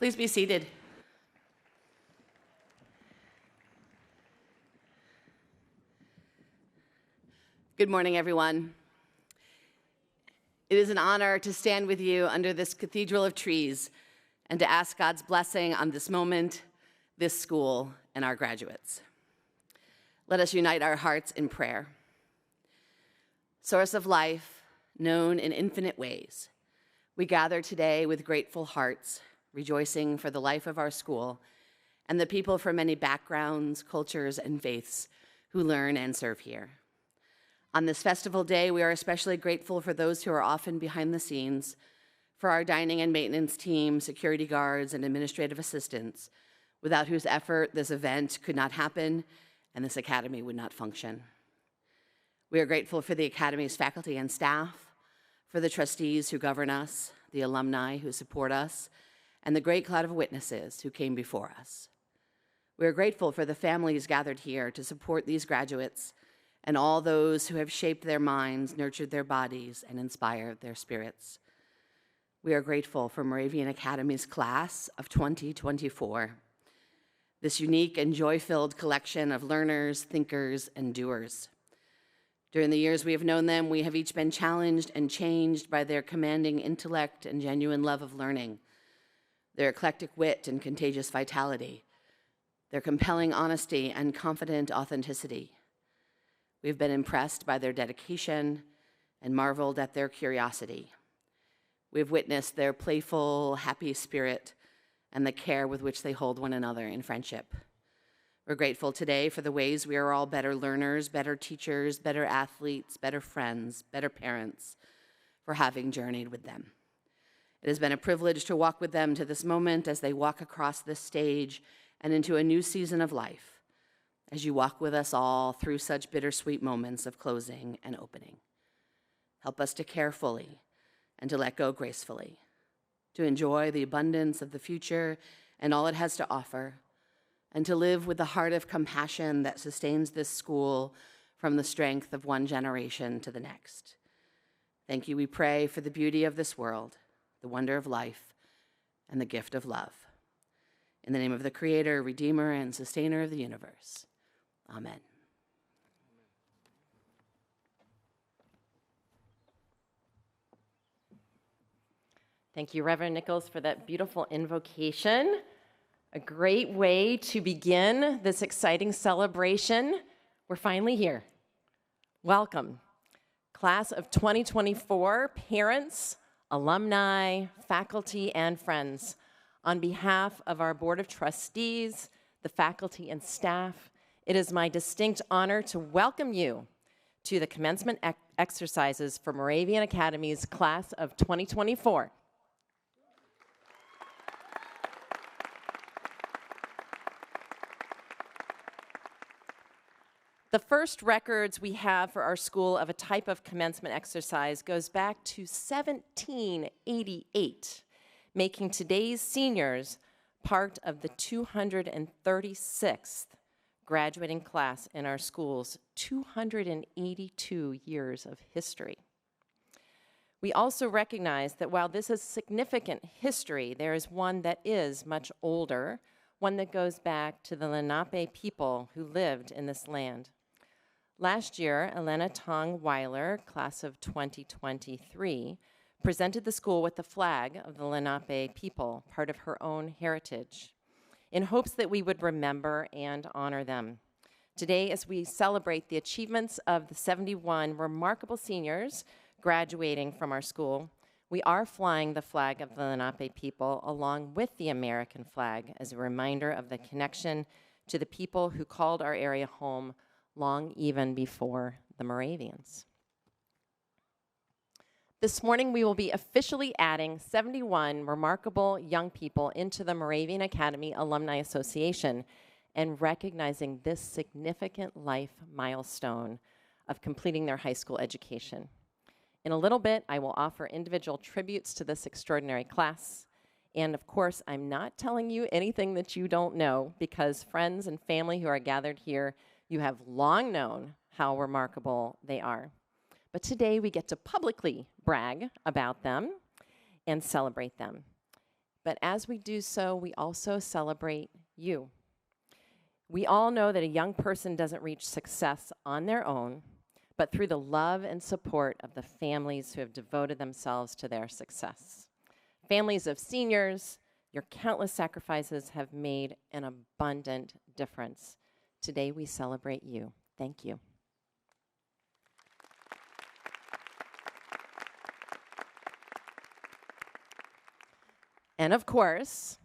Please be seated. Good morning, everyone. It is an honor to stand with you under this cathedral of trees and to ask God's blessing on this moment, this school, and our graduates. Let us unite our hearts in prayer. Source of life, known in infinite ways, we gather today with grateful hearts, rejoicing for the life of our school and the people from many backgrounds, cultures, and faiths who learn and serve here. On this festival day, we are especially grateful for those who are often behind the scenes, for our dining and maintenance team, security guards, and administrative assistants, without whose effort this event could not happen and this academy would not function. We are grateful for the academy's faculty and staff, for the trustees who govern us, the alumni who support us, and the great cloud of witnesses who came before us. We are grateful for the families gathered here to support these graduates and all those who have shaped their minds, nurtured their bodies, and inspired their spirits. We are grateful for Moravian Academy's class of 2024, this unique and joy-filled collection of learners, thinkers, and doers. During the years we have known them, we have each been challenged and changed by their commanding intellect and genuine love of learning, their eclectic wit and contagious vitality, their compelling honesty and confident authenticity. We've been impressed by their dedication and marveled at their curiosity. We've witnessed their playful, happy spirit and the care with which they hold one another in friendship. We're grateful today for the ways we are all better learners, better teachers, better athletes, better friends, better parents, for having journeyed with them. It has been a privilege to walk with them to this moment as they walk across this stage and into a new season of life, as you walk with us all through such bittersweet moments of closing and opening. Help us to care fully and to let go gracefully, to enjoy the abundance of the future and all it has to offer, and to live with the heart of compassion that sustains this school from the strength of one generation to the next. Thank you, we pray, for the beauty of this world, the wonder of life, and the gift of love. In the name of the Creator, Redeemer, and Sustainer of the universe. Amen. Thank you, Reverend Nichols, for that beautiful invocation. A great way to begin this exciting celebration. We're finally here. Welcome. Class of 2024, parents, alumni, faculty, and friends. On behalf of our Board of Trustees, the faculty and staff, it is my distinct honor to welcome you to the commencement exercises for Moravian Academy's Class of 2024. The first records we have for our school of a type of commencement exercise goes back to 1788, making today's seniors part of the 236th graduating class in our school's 282 years of history. We also recognize that while this is significant history, there is one that is much older, one that goes back to the Lenape people who lived in this land. Last year, Elena Tong Weiler, class of 2023, presented the school with the flag of the Lenape people, part of her own heritage, in hopes that we would remember and honor them. Today, as we celebrate the achievements of the 71 remarkable seniors graduating from our school, we are flying the flag of the Lenape people along with the American flag as a reminder of the connection to the people who called our area home long even before the Moravians. This morning, we will be officially adding 71 remarkable young people into the Moravian Academy Alumni Association and recognizing this significant life milestone of completing their high school education. In a little bit, I will offer individual tributes to this extraordinary class. And of course, I'm not telling you anything that you don't know, because friends and family who are gathered here, you have long known how remarkable they are. But today we get to publicly brag about them and celebrate them. But as we do so, we also celebrate you. We all know that a young person doesn't reach success on their own, but through the love and support of the families who have devoted themselves to their success. Families of seniors, your countless sacrifices have made an abundant difference. Today we celebrate you. Thank you. And of course,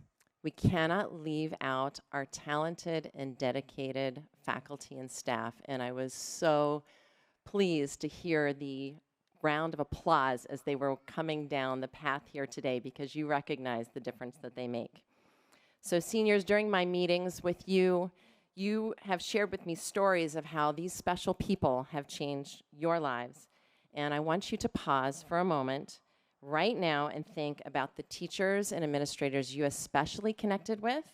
we cannot leave out our talented and dedicated faculty and staff. And I was so pleased to hear the round of applause as they were coming down the path here today, because you recognize the difference that they make. So seniors, during my meetings with you, you have shared with me stories of how these special people have changed your lives. And I want you to pause for a moment right now and think about the teachers and administrators you especially connected with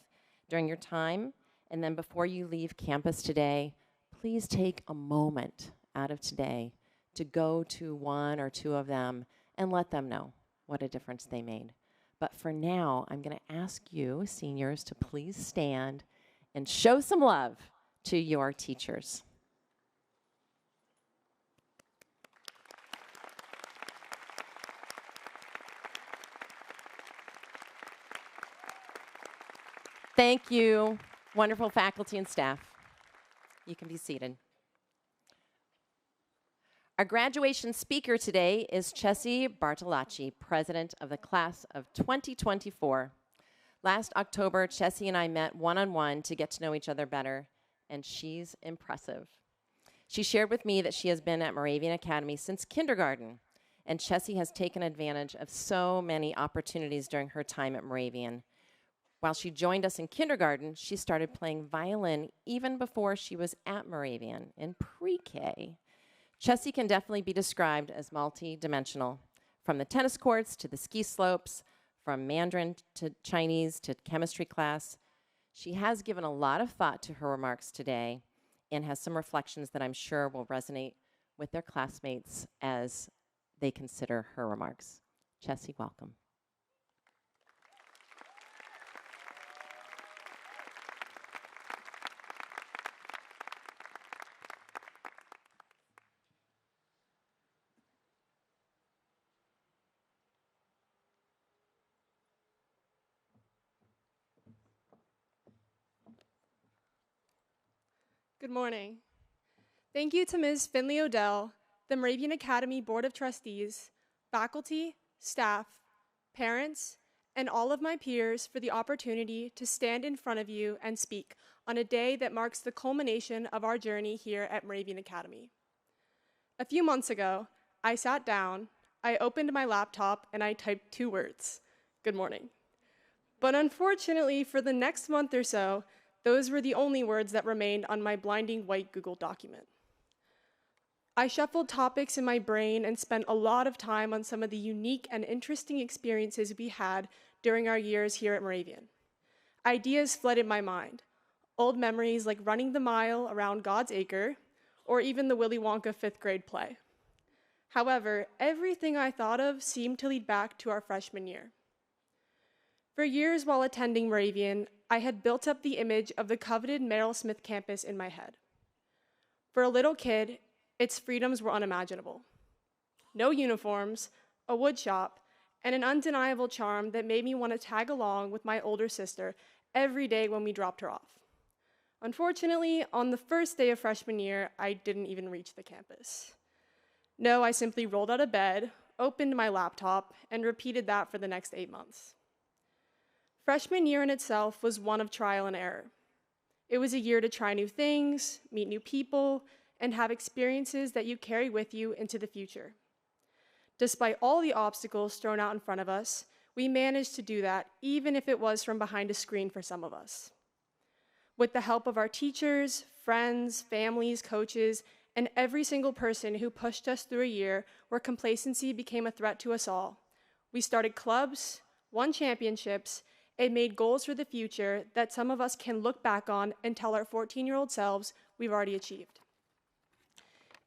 during your time. And then before you leave campus today, please take a moment out of today to go to one or two of them and let them know what a difference they made. But for now, I'm going to ask you, seniors, to please stand and show some love to your teachers. Thank you, wonderful faculty and staff. You can be seated. Our graduation speaker today is Chessie Bartolacci, president of the class of 2024. Last October, Chessie and I met one-on-one to get to know each other better, and she's impressive. She shared with me that she has been at Moravian Academy since kindergarten, and Chessie has taken advantage of so many opportunities during her time at Moravian. While she joined us in kindergarten, she started playing violin even before she was at Moravian in pre-K. Chessie can definitely be described as multi-dimensional, from the tennis courts to the ski slopes, from Mandarin to Chinese to chemistry class. She has given a lot of thought to her remarks today and has some reflections that I'm sure will resonate with their classmates as they consider her remarks. Chessie, welcome. Good morning. Thank you to Ms. Finley Odell, the Moravian Academy Board of Trustees, faculty, staff, parents, and all of my peers for the opportunity to stand in front of you and speak on a day that marks the culmination of our journey here at Moravian Academy. A few months ago, I sat down, I opened my laptop, and I typed 2 words, "Good morning." But unfortunately, for the next month or so, those were the only words that remained on my blinding white Google document. I shuffled topics in my brain and spent a lot of time on some of the unique and interesting experiences we had during our years here at Moravian. Ideas flooded my mind, old memories like running the mile around God's acre, or even the Willy Wonka 5th grade play. However, everything I thought of seemed to lead back to our freshman year. For years while attending Moravian, I had built up the image of the coveted Merrill Smith campus in my head. For a little kid, its freedoms were unimaginable. No uniforms, a wood shop, and an undeniable charm that made me want to tag along with my older sister every day when we dropped her off. Unfortunately, on the first day of freshman year, I didn't even reach the campus. No, I simply rolled out of bed, opened my laptop, and repeated that for the next 8 months. Freshman year in itself was one of trial and error. It was a year to try new things, meet new people, and have experiences that you carry with you into the future. Despite all the obstacles thrown out in front of us, we managed to do that, even if it was from behind a screen for some of us. With the help of our teachers, friends, families, coaches, and every single person who pushed us through a year where complacency became a threat to us all, we started clubs, won championships, and made goals for the future that some of us can look back on and tell our 14-year-old selves we've already achieved.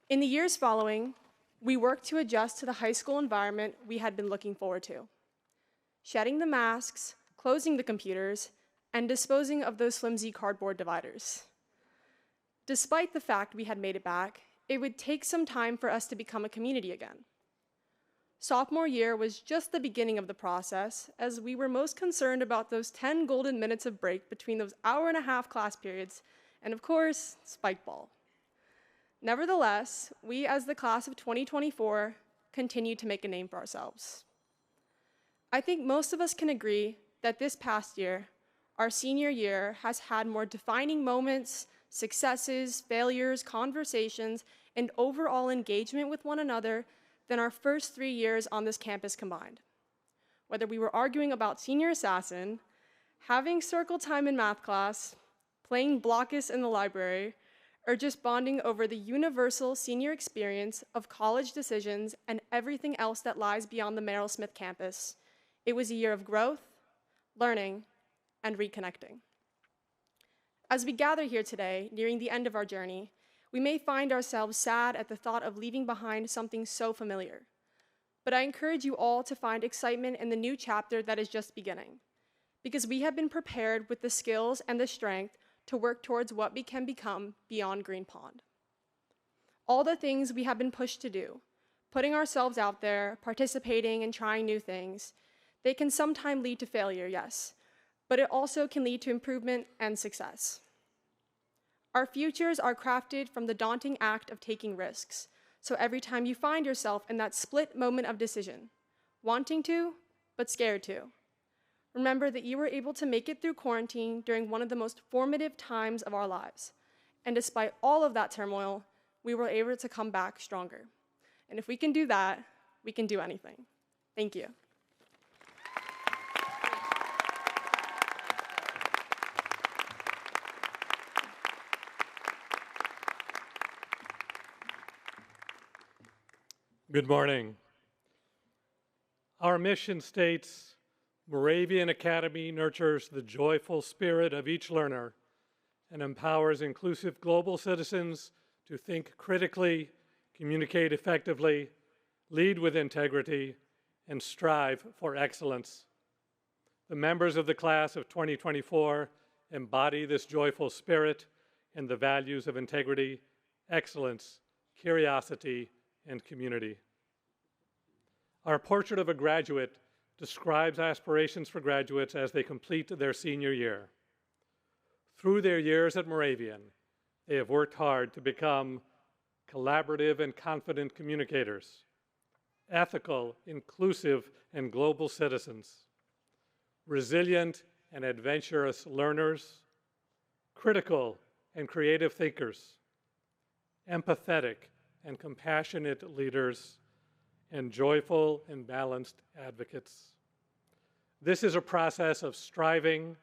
In the years following, we worked to adjust to the high school environment we had been looking forward to, shedding the masks, closing the computers, and disposing of those flimsy cardboard dividers. Despite the fact we had made it back, it would take some time for us to become a community again. Sophomore year was just the beginning of the process, as we were most concerned about those 10 golden minutes of break between those hour-and-a-half class periods, and of course, spike ball. Nevertheless, we as the class of 2024 continued to make a name for ourselves. I think most of us can agree that this past year, our senior year, has had more defining moments, successes, failures, conversations, and overall engagement with one another than our first 3 years on this campus combined. Whether we were arguing about Senior Assassin, having circle time in math class, playing Blockus in the library, or just bonding over the universal senior experience of college decisions and everything else that lies beyond the Merrill Smith campus, it was a year of growth, learning, and reconnecting. As we gather here today, nearing the end of our journey, we may find ourselves sad at the thought of leaving behind something so familiar. But I encourage you all to find excitement in the new chapter that is just beginning, because we have been prepared with the skills and the strength to work towards what we can become beyond Green Pond. All the things we have been pushed to do, putting ourselves out there, participating and trying new things, they can sometimes lead to failure, yes, but it also can lead to improvement and success. Our futures are crafted from the daunting act of taking risks, so every time you find yourself in that split moment of decision, wanting to, but scared to, remember that you were able to make it through quarantine during one of the most formative times of our lives. And despite all of that turmoil, we were able to come back stronger. And if we can do that, we can do anything. Thank you. Good morning. Our mission states, Moravian Academy nurtures the joyful spirit of each learner and empowers inclusive global citizens to think critically, communicate effectively, lead with integrity, and strive for excellence. The members of the class of 2024 embody this joyful spirit and the values of integrity, excellence, curiosity, and community. Our portrait of a graduate describes aspirations for graduates as they complete their senior year. Through their years at Moravian, they have worked hard to become collaborative and confident communicators, ethical, inclusive, and global citizens, resilient and adventurous learners, critical and creative thinkers, empathetic and compassionate leaders, and joyful and balanced advocates. This is a process of striving,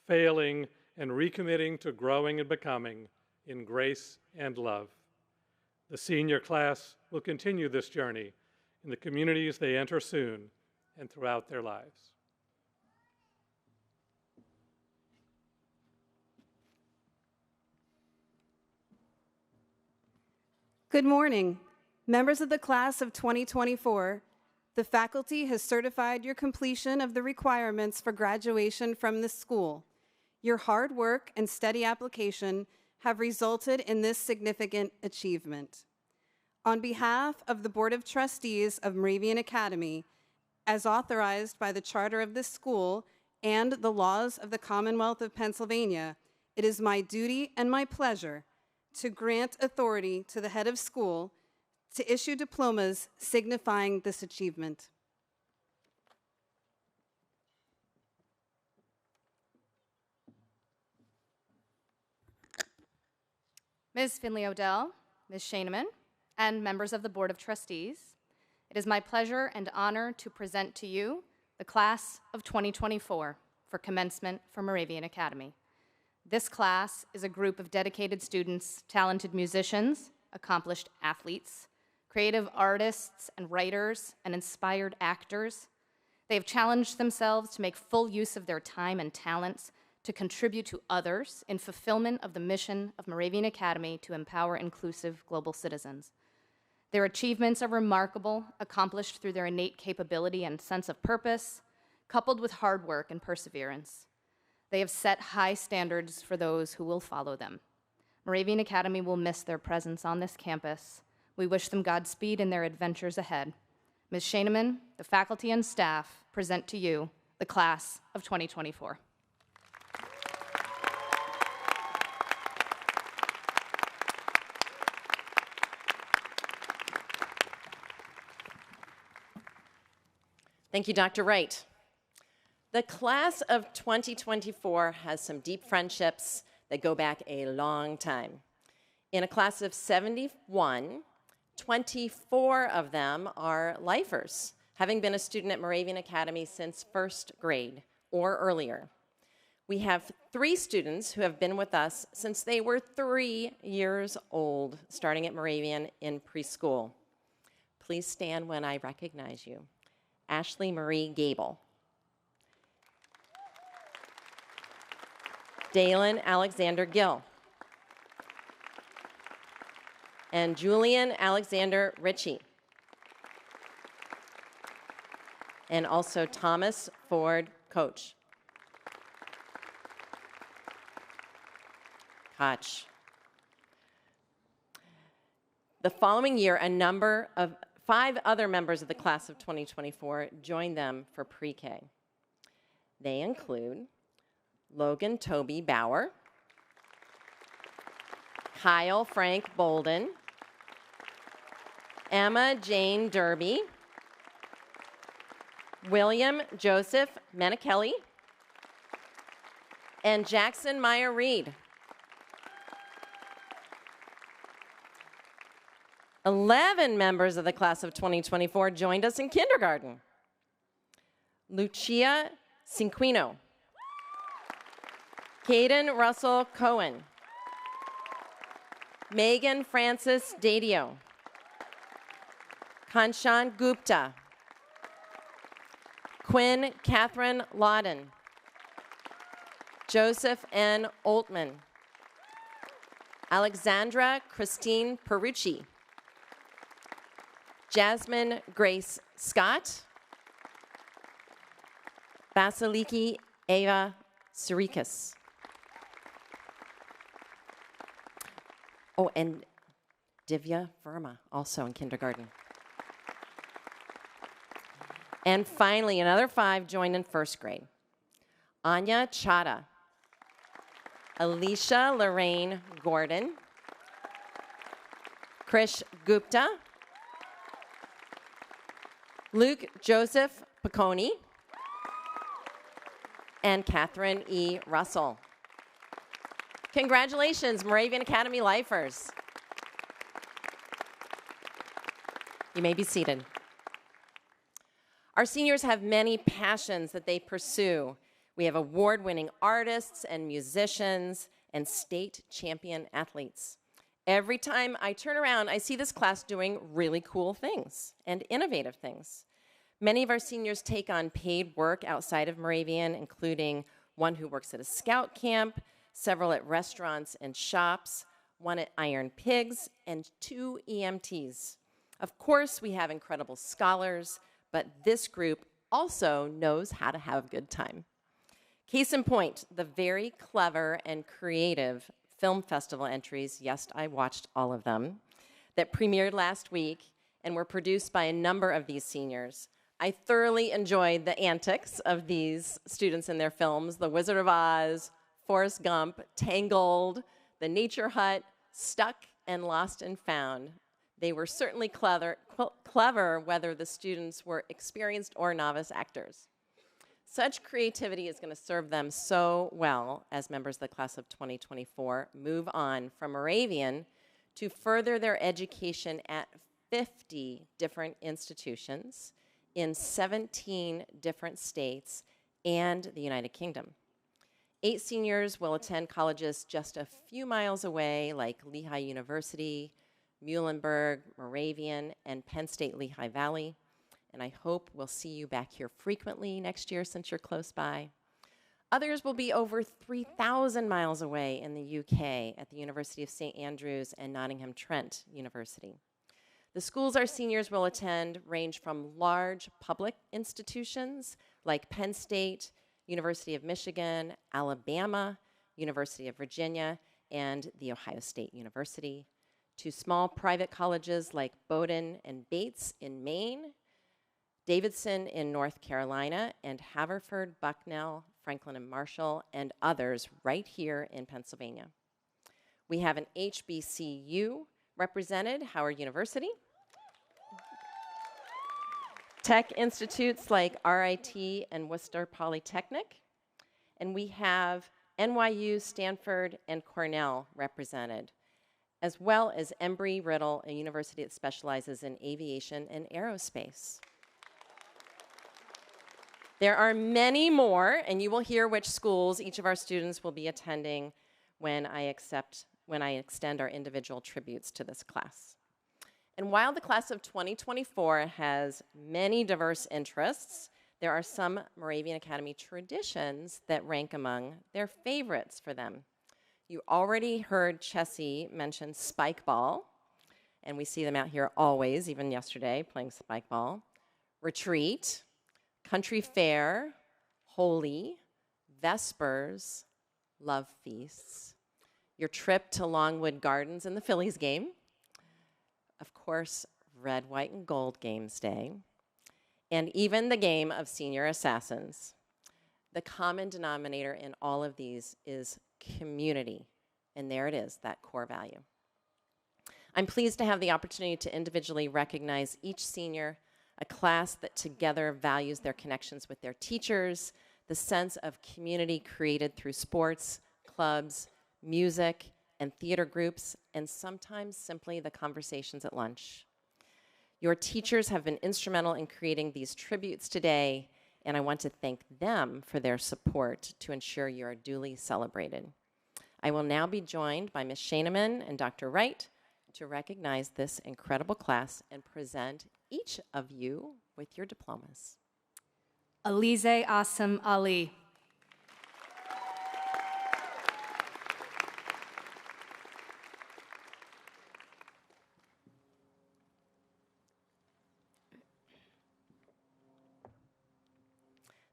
failing, and recommitting to growing and becoming in grace and love. The senior class will continue this journey in the communities they enter soon and throughout their lives. Good morning. Members of the class of 2024, the faculty has certified your completion of the requirements for graduation from this school. Your hard work and steady application have resulted in this significant achievement. On behalf of the Board of Trustees of Moravian Academy, as authorized by the charter of this school and the laws of the Commonwealth of Pennsylvania, it is my duty and my pleasure to grant authority to the head of school to issue diplomas signifying this achievement. Ms. Finley-Odell, Ms. Shaneman, and members of the Board of Trustees, it is my pleasure and honor to present to you the class of 2024 for commencement for Moravian Academy. This class is a group of dedicated students, talented musicians, accomplished athletes, creative artists and writers, and inspired actors. They have challenged themselves to make full use of their time and talents to contribute to others in fulfillment of the mission of Moravian Academy to empower inclusive global citizens. Their achievements are remarkable, accomplished through their innate capability and sense of purpose, coupled with hard work and perseverance. They have set high standards for those who will follow them. Moravian Academy will miss their presence on this campus. We wish them Godspeed in their adventures ahead. Ms. Shaneman, the faculty and staff present to you the class of 2024. Thank you, Dr. Wright. The class of 2024 has some deep friendships that go back a long time. In a class of 71, 24 of them are lifers, having been a student at Moravian Academy since first grade or earlier. We have 3 students who have been with us since they were 3 years old, starting at Moravian in preschool. Please stand when I recognize you. Ashley Marie Gable. Dalen Alexander Gill. And Julian Alexander Ritchie. And also Thomas Ford Koch. The following year, a number of 5 other members of the class of 2024 joined them for pre-K. They include Logan Toby Bauer, Kyle Frank Bolden, Emma Jane Derby, William Joseph Menichelli, and Jackson Meyer Reed. 11 members of the class of 2024 joined us in kindergarten. Lucia Cinquino, Caden Russell Cohen, Megan Francis Dadio, Kanchan Gupta, Quinn Catherine Lawden, Joseph N. Oltman, Alexandra Christine Perucci, Jasmine Grace Scott, Basiliki Eva Sirikas. Oh, and Divya Verma, also in kindergarten. And finally, another 5 joined in first grade. Anya Chada, Alicia Lorraine Gordon, Krish Gupta, Luke Joseph Picconi, and Catherine E. Russell. Congratulations, Moravian Academy lifers. You may be seated. Our seniors have many passions that they pursue. We have award-winning artists and musicians and state champion athletes. Every time I turn around, I see this class doing really cool things and innovative things. Many of our seniors take on paid work outside of Moravian, including one who works at a scout camp, several at restaurants and shops, one at Iron Pigs, and 2 EMTs. Of course, we have incredible scholars, but this group also knows how to have a good time. Case in point, the very clever and creative film festival entries, yes, I watched all of them, that premiered last week and were produced by a number of these seniors. I thoroughly enjoyed the antics of these students in their films, The Wizard of Oz, Forrest Gump, Tangled, The Nature Hut, Stuck, and Lost and Found. They were certainly clever, whether the students were experienced or novice actors. Such creativity is going to serve them so well as members of the class of 2024 move on from Moravian to further their education at 50 different institutions in 17 different states and the United Kingdom. 8 seniors will attend colleges just a few miles away, like Lehigh University, Muhlenberg, Moravian, and Penn State Lehigh Valley. And I hope we'll see you back here frequently next year since you're close by. Others will be over 3,000 miles away in the UK at the University of St. Andrews and Nottingham Trent University. The schools our seniors will attend range from large public institutions like Penn State, University of Michigan, Alabama, University of Virginia, and The Ohio State University, to small private colleges like Bowdoin and Bates in Maine, Davidson in North Carolina, and Haverford, Bucknell, Franklin and Marshall, and others right here in Pennsylvania. We have an HBCU represented, Howard University, tech institutes like RIT and Worcester Polytechnic, and we have NYU, Stanford, and Cornell represented, as well as Embry-Riddle, a university that specializes in aviation and aerospace. There are many more, and you will hear which schools each of our students will be attending when I extend our individual tributes to this class. And while the class of 2024 has many diverse interests, there are some Moravian Academy traditions that rank among their favorites for them. You already heard Chessie mention spike ball, and we see them out here always, even yesterday, playing spike ball. Retreat, country fair, holy, vespers, love feasts, your trip to Longwood Gardens and the Phillies game, of course, red, white, and gold games day, and even the game of senior assassins. The common denominator in all of these is community, and there it is, that core value. I'm pleased to have the opportunity to individually recognize each senior, a class that together values their connections with their teachers, the sense of community created through sports, clubs, music, and theater groups, and sometimes simply the conversations at lunch. Your teachers have been instrumental in creating these tributes today, and I want to thank them for their support to ensure you are duly celebrated. I will now be joined by Ms. Schaineman and Dr. Wright to recognize this incredible class and present each of you with your diplomas. Alize Asim Ali.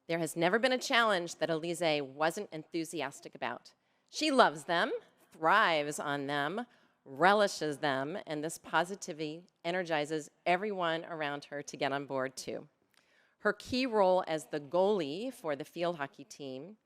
There has never been a challenge that Alize wasn't enthusiastic about. She loves them, thrives on them, relishes them, and this positivity energizes everyone around her to get on board too. Her key role as the goalie for the field hockey team,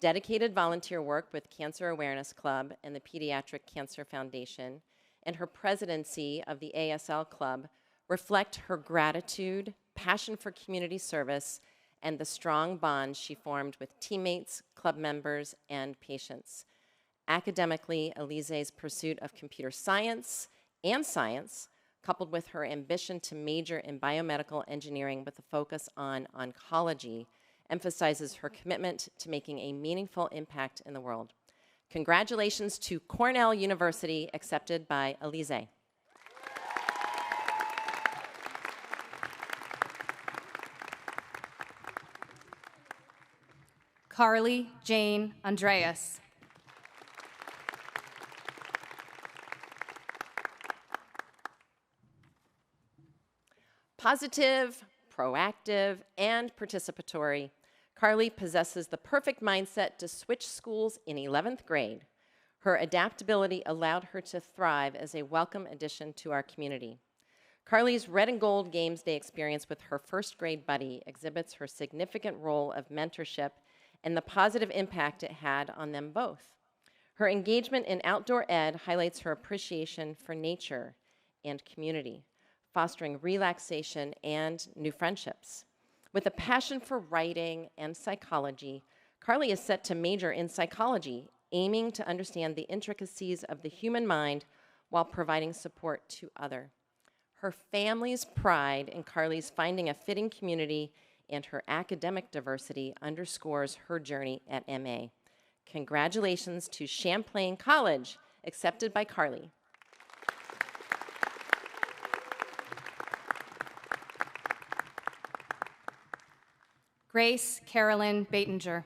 dedicated volunteer work with Cancer Awareness Club and the Pediatric Cancer Foundation, and her presidency of the ASL Club reflect her gratitude, passion for community service, and the strong bond she formed with teammates, club members, and patients. Academically, Alize's pursuit of computer science and science, coupled with her ambition to major in biomedical engineering with a focus on oncology, emphasizes her commitment to making a meaningful impact in the world. Congratulations to Cornell University, accepted by Alize. Carly Jane Andreas. Positive, proactive, and participatory, Carly possesses the perfect mindset to switch schools in 11th grade. Her adaptability allowed her to thrive as a welcome addition to our community. Carly's Red and Gold Games Day experience with her first grade buddy exhibits her significant role of mentorship and the positive impact it had on them both. Her engagement in outdoor ed highlights her appreciation for nature and community, fostering relaxation and new friendships. With a passion for writing and psychology, Carly is set to major in psychology, aiming to understand the intricacies of the human mind while providing support to others. Her family's pride in Carly's finding a fitting community and her academic diversity underscores her journey at MA. Congratulations to Champlain College, accepted by Carly. Grace Carolyn Baitinger.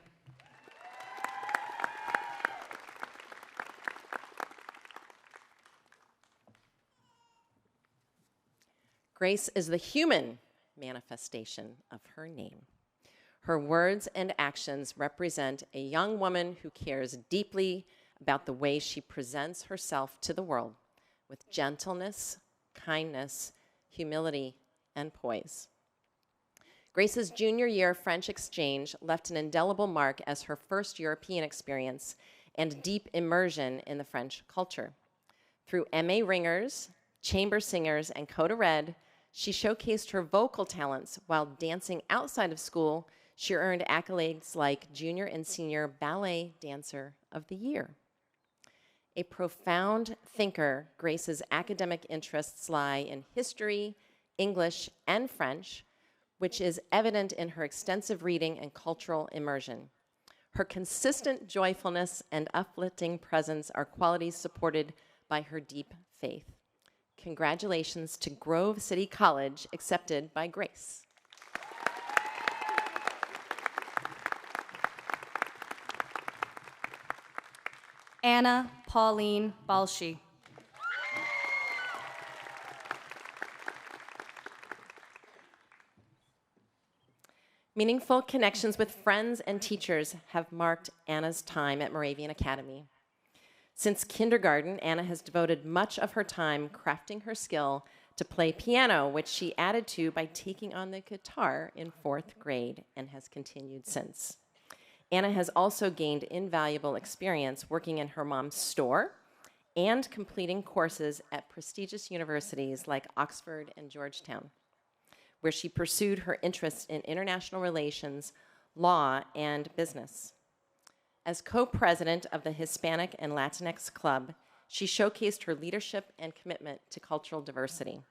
Grace is the human manifestation of her name. Her words and actions represent a young woman who cares deeply about the way she presents herself to the world with gentleness, kindness, humility, and poise. Grace's junior year French exchange left an indelible mark as her first European experience and deep immersion in the French culture. Through MA Ringers, Chamber Singers, and Coda Red, she showcased her vocal talents while dancing outside of school. She earned accolades like Junior and Senior Ballet Dancer of the Year. A profound thinker, Grace's academic interests lie in history, English, and French, which is evident in her extensive reading and cultural immersion. Her consistent joyfulness and uplifting presence are qualities supported by her deep faith. Congratulations to Grove City College, accepted by Grace. Anna Pauline Balshi. Meaningful connections with friends and teachers have marked Anna's time at Moravian Academy. Since kindergarten, Anna has devoted much of her time crafting her skill to play piano, which she added to by taking on the guitar in 4th grade and has continued since. Anna has also gained invaluable experience working in her mom's store and completing courses at prestigious universities like Oxford and Georgetown, where she pursued her interests in international relations, law, and business. As co-president of the Hispanic and Latinx Club, she showcased her leadership and commitment to cultural diversity.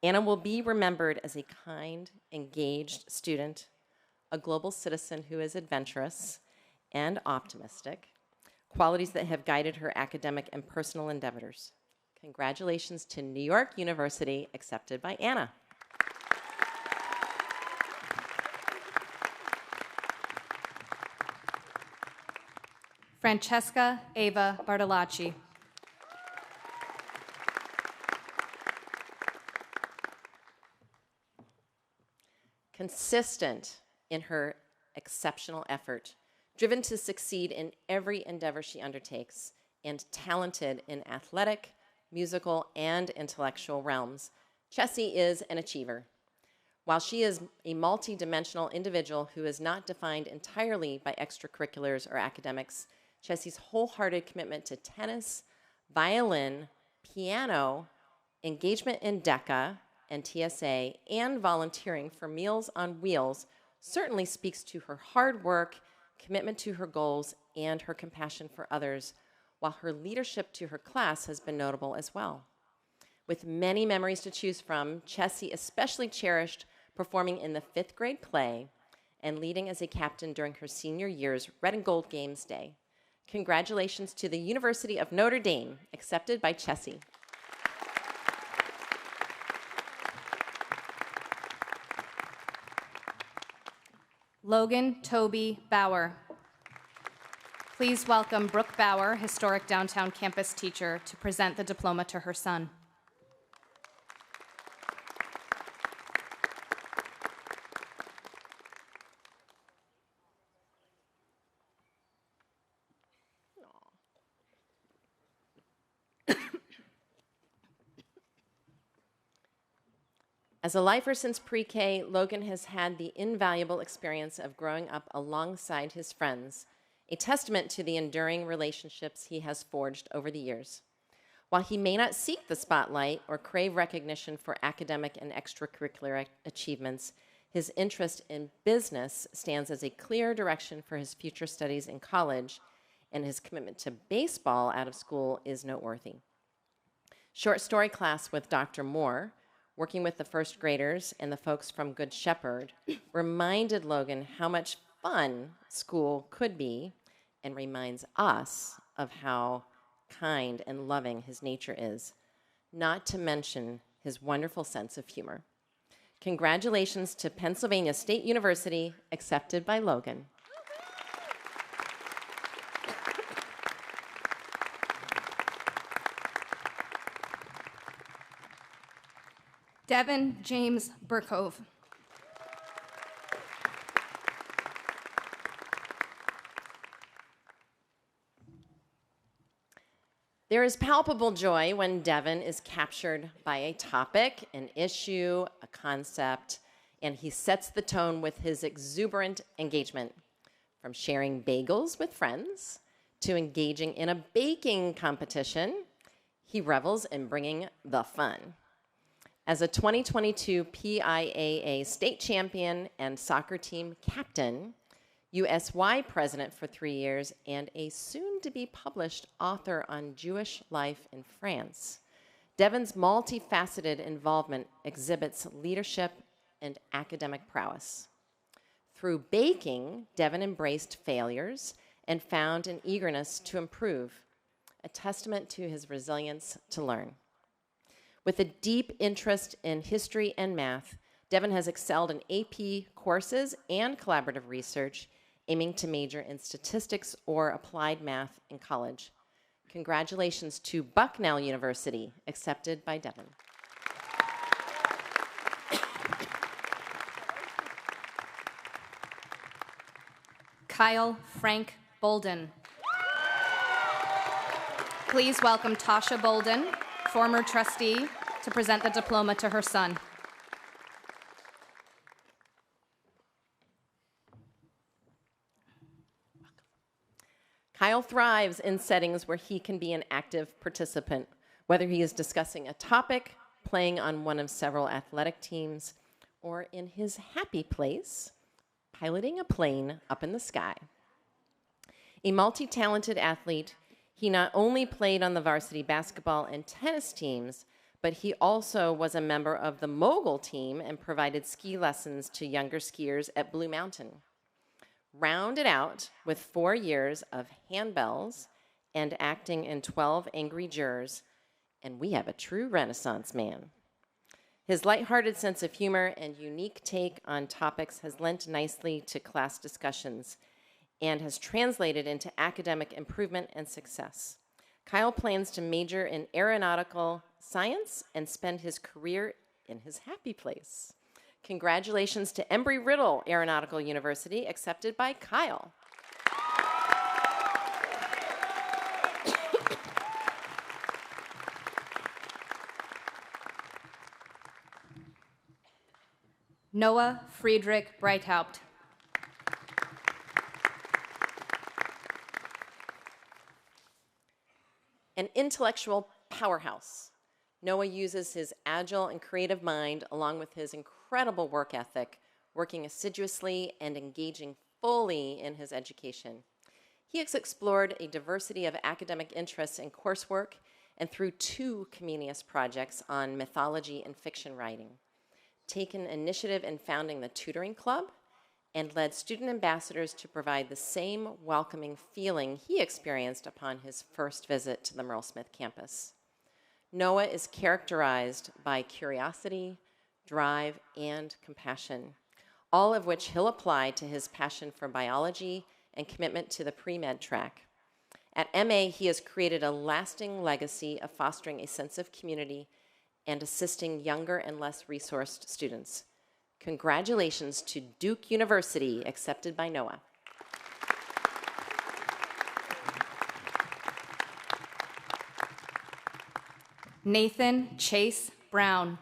Anna will be remembered as a kind, engaged student, a global citizen who is adventurous and optimistic, qualities that have guided her academic and personal endeavors. Congratulations to New York University, accepted by Anna. Francesca Ava Bartolacci. Consistent in her exceptional effort, driven to succeed in every endeavor she undertakes, and talented in athletic, musical, and intellectual realms, Chessie is an achiever. While she is a multi-dimensional individual who is not defined entirely by extracurriculars or academics, Chessie's wholehearted commitment to tennis, violin, piano, engagement in DECA and TSA, and volunteering for Meals on Wheels certainly speaks to her hard work, commitment to her goals, and her compassion for others, while her leadership to her class has been notable as well. With many memories to choose from, Chessie especially cherished performing in the 5th grade play and leading as a captain during her senior year's Red and Gold Games Day. Congratulations to the University of Notre Dame, accepted by Chessie. Logan Toby Bauer. Please welcome Brooke Bauer, historic downtown campus teacher, to present the diploma to her son. As a lifer since pre-K, Logan has had the invaluable experience of growing up alongside his friends, a testament to the enduring relationships he has forged over the years. While he may not seek the spotlight or crave recognition for academic and extracurricular achievements, his interest in business stands as a clear direction for his future studies in college, and his commitment to baseball out of school is noteworthy. Short story class with Dr. Moore, working with the first graders and the folks from Good Shepherd, reminded Logan how much fun school could be and reminds us of how kind and loving his nature is, not to mention his wonderful sense of humor. Congratulations to Pennsylvania State University, accepted by Logan. Devin James Burkove. There is palpable joy when Devin is captured by a topic, an issue, a concept, and he sets the tone with his exuberant engagement. From sharing bagels with friends to engaging in a baking competition, he revels in bringing the fun. As a 2022 PIAA state champion and soccer team captain, USY president for 3 years, and a soon-to-be-published author on Jewish life in France, Devin's multifaceted involvement exhibits leadership and academic prowess. Through baking, Devin embraced failures and found an eagerness to improve, a testament to his resilience to learn. With a deep interest in history and math, Devin has excelled in AP courses and collaborative research, aiming to major in statistics or applied math in college. Congratulations to Bucknell University, accepted by Devin. Kyle Frank Bolden. Please welcome Tasha Bolden, former trustee, to present the diploma to her son. Kyle thrives in settings where he can be an active participant, whether he is discussing a topic, playing on one of several athletic teams, or in his happy place, piloting a plane up in the sky. A multi-talented athlete, he not only played on the varsity basketball and tennis teams, but he also was a member of the mogul team and provided ski lessons to younger skiers at Blue Mountain. Rounded out with 4 years of handbells and acting in 12 Angry Jurors, and we have a true Renaissance man. His lighthearted sense of humor and unique take on topics has lent nicely to class discussions and has translated into academic improvement and success. Kyle plans to major in aeronautical science and spend his career in his happy place. Congratulations to Embry-Riddle Aeronautical University, accepted by Kyle. Noah Friedrich Breithaupt. An intellectual powerhouse, Noah uses his agile and creative mind along with his incredible work ethic, working assiduously and engaging fully in his education. He has explored a diversity of academic interests and coursework, and through 2 Comenius projects on mythology and fiction writing, taken initiative in founding the tutoring club, and led student ambassadors to provide the same welcoming feeling he experienced upon his first visit to the Merle Smith campus. Noah is characterized by curiosity, drive, and compassion, all of which he'll apply to his passion for biology and commitment to the pre-med track. At MA, he has created a lasting legacy of fostering a sense of community and assisting younger and less resourced students. Congratulations to Duke University, accepted by Noah. Nathan Chase Brown.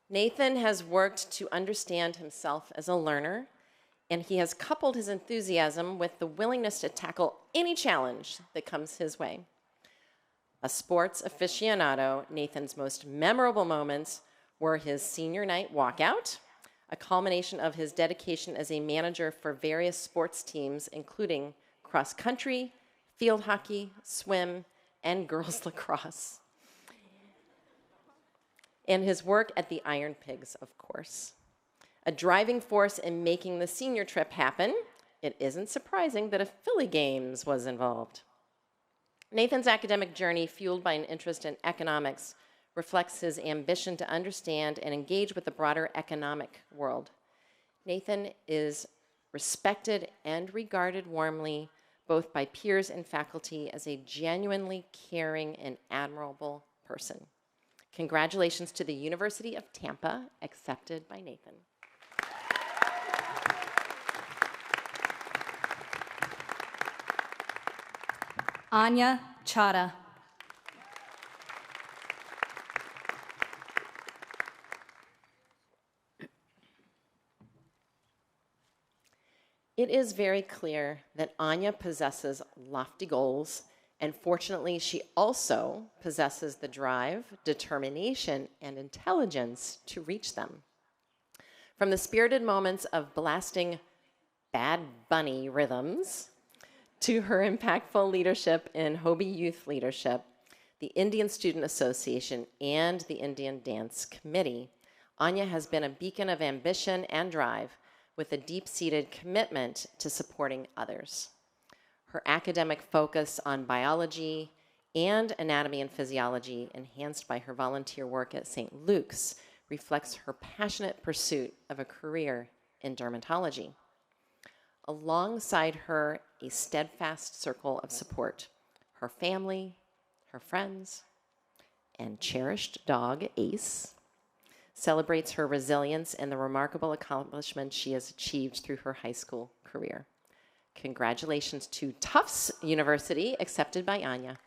Nathan has worked to understand himself as a learner, and he has coupled his enthusiasm with the willingness to tackle any challenge that comes his way. A sports aficionado, Nathan's most memorable moments were his senior night walkout, a culmination of his dedication as a manager for various sports teams, including cross country, field hockey, swim, and girls lacrosse. And his work at the Iron Pigs, of course. A driving force in making the senior trip happen, it isn't surprising that a Philly Games was involved. Nathan's academic journey, fueled by an interest in economics, reflects his ambition to understand and engage with the broader economic world. Nathan is respected and regarded warmly, both by peers and faculty, as a genuinely caring and admirable person. Congratulations to the University of Tampa, accepted by Nathan. Anya Chada. It is very clear that Anya possesses lofty goals, and fortunately, she also possesses the drive, determination, and intelligence to reach them. From the spirited moments of blasting Bad Bunny rhythms to her impactful leadership in Hobie Youth Leadership, the Indian Student Association, and the Indian Dance Committee, Anya has been a beacon of ambition and drive with a deep-seated commitment to supporting others. Her academic focus on biology and anatomy and physiology, enhanced by her volunteer work at St. Luke's, reflects her passionate pursuit of a career in dermatology. Alongside her, a steadfast circle of support, her family, her friends, and cherished dog, Ace, celebrates her resilience and the remarkable accomplishments she has achieved through her high school career. Congratulations to Tufts University, accepted by Anya.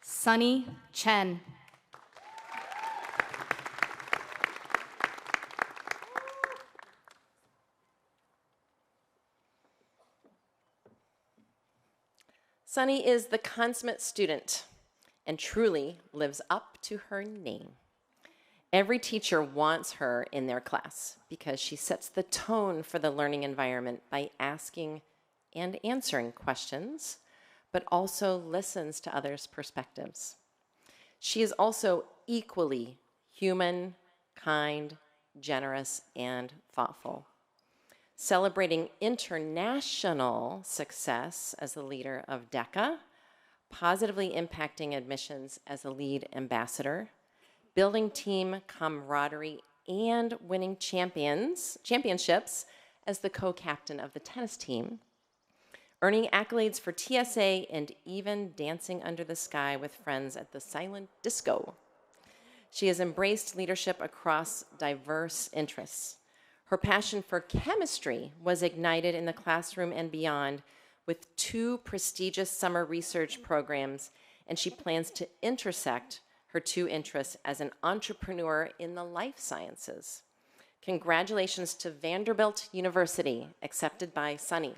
Sunny Chen. Sunny is the consummate student and truly lives up to her name. Every teacher wants her in their class because she sets the tone for the learning environment by asking and answering questions, but also listens to others' perspectives. She is also equally human, kind, generous, and thoughtful. Celebrating international success as the leader of DECA, positively impacting admissions as a lead ambassador, building team camaraderie, and winning championships as the co-captain of the tennis team, earning accolades for TSA and even dancing under the sky with friends at the silent disco. She has embraced leadership across diverse interests. Her passion for chemistry was ignited in the classroom and beyond with 2 prestigious summer research programs, and she plans to intersect her 2 interests as an entrepreneur in the life sciences. Congratulations to Vanderbilt University, accepted by Sunny.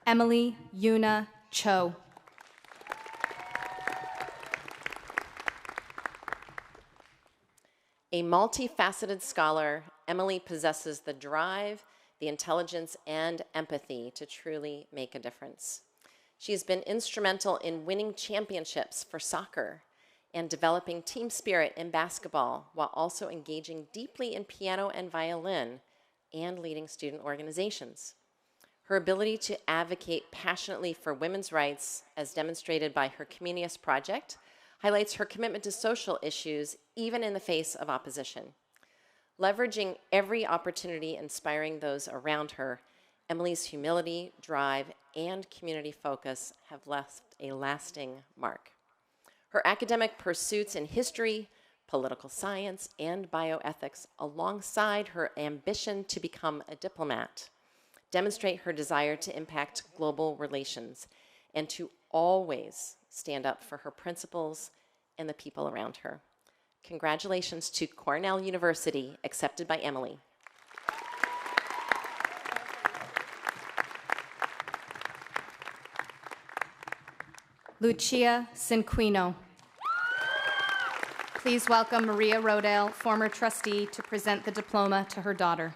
Emily Yuna Cho. A multifaceted scholar, Emily possesses the drive, the intelligence, and empathy to truly make a difference. She has been instrumental in winning championships for soccer and developing team spirit in basketball, while also engaging deeply in piano and violin and leading student organizations. Her ability to advocate passionately for women's rights, as demonstrated by her Comenius project, highlights her commitment to social issues, even in the face of opposition. Leveraging every opportunity, inspiring those around her, Emily's humility, drive, and community focus have left a lasting mark. Her academic pursuits in history, political science, and bioethics, alongside her ambition to become a diplomat, demonstrate her desire to impact global relations and to always stand up for her principles and the people around her. Congratulations to Cornell University, accepted by Emily. Lucia Cinquino. Please welcome Maria Rodale, former trustee, to present the diploma to her daughter.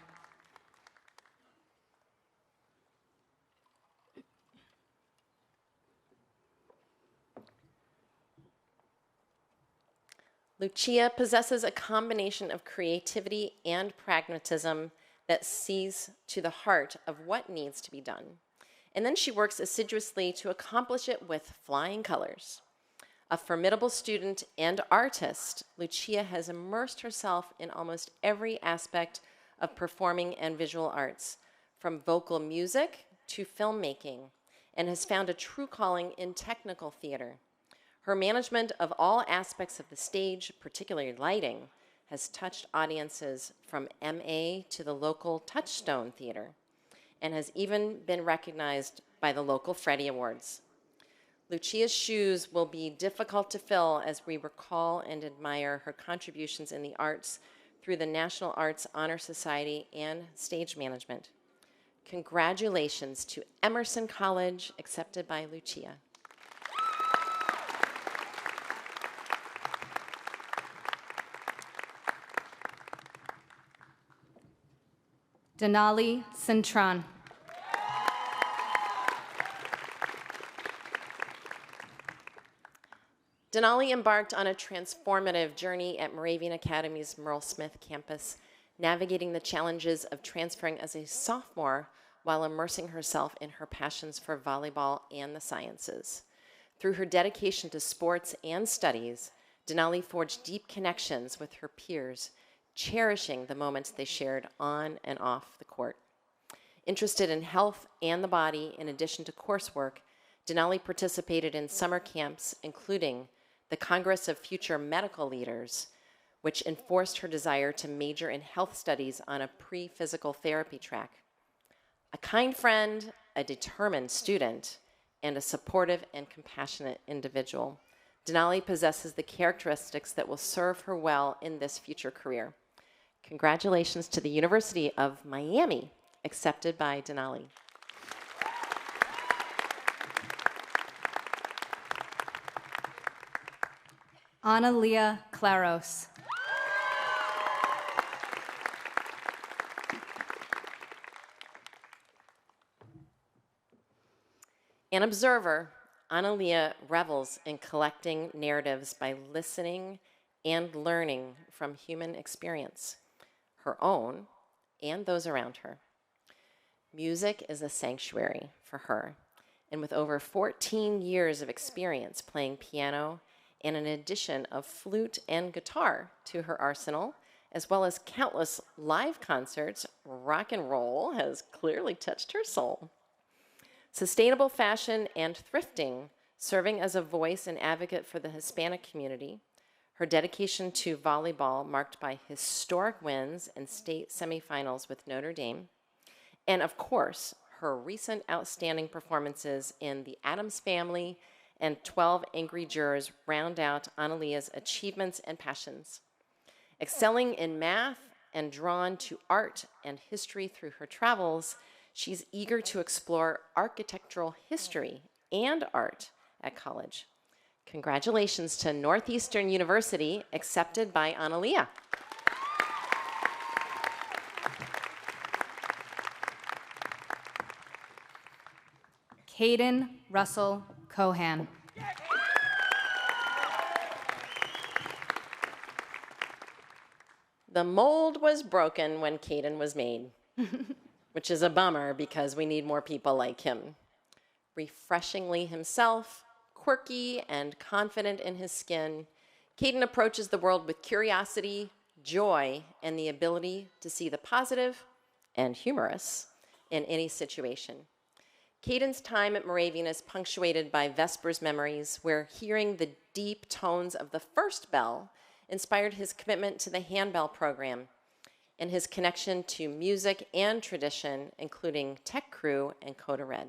Lucia possesses a combination of creativity and pragmatism that sees to the heart of what needs to be done. And then she works assiduously to accomplish it with flying colors. A formidable student and artist, Lucia has immersed herself in almost every aspect of performing and visual arts, from vocal music to filmmaking, and has found a true calling in technical theater. Her management of all aspects of the stage, particularly lighting, has touched audiences from MA to the local Touchstone Theater, and has even been recognized by the local Freddie Awards. Lucia's shoes will be difficult to fill as we recall and admire her contributions in the arts through the National Arts Honor Society and stage management. Congratulations to Emerson College, accepted by Lucia. Denali Cintron. Denali embarked on a transformative journey at Moravian Academy's Merle Smith campus, navigating the challenges of transferring as a sophomore while immersing herself in her passions for volleyball and the sciences. Through her dedication to sports and studies, Denali forged deep connections with her peers, cherishing the moments they shared on and off the court. Interested in health and the body, in addition to coursework, Denali participated in summer camps, including the Congress of Future Medical Leaders, which enforced her desire to major in health studies on a pre-physical therapy track. A kind friend, a determined student, and a supportive and compassionate individual, Denali possesses the characteristics that will serve her well in this future career. Congratulations to the University of Miami, accepted by Denali. Analia Claros. An observer, Analia revels in collecting narratives by listening and learning from human experience, her own and those around her. Music is a sanctuary for her, and with over 14 years of experience playing piano and an addition of flute and guitar to her arsenal, as well as countless live concerts, rock and roll has clearly touched her soul. Sustainable fashion and thrifting, serving as a voice and advocate for the Hispanic community, her dedication to volleyball marked by historic wins and state semifinals with Notre Dame, and of course, her recent outstanding performances in The Addams Family and 12 Angry Jurors round out Analia's achievements and passions. Excelling in math and drawn to art and history through her travels, she's eager to explore architectural history and art at college. Congratulations to Northeastern University, accepted by Analia. Caden Russell Cohan. The mold was broken when Caden was made, which is a bummer because we need more people like him. Refreshingly himself, quirky and confident in his skin, Caden approaches the world with curiosity, joy, and the ability to see the positive and humorous in any situation. Caden's time at Moravian is punctuated by Vespers memories, where hearing the deep tones of the first bell inspired his commitment to the handbell program and his connection to music and tradition, including Tech Crew and Coda Red.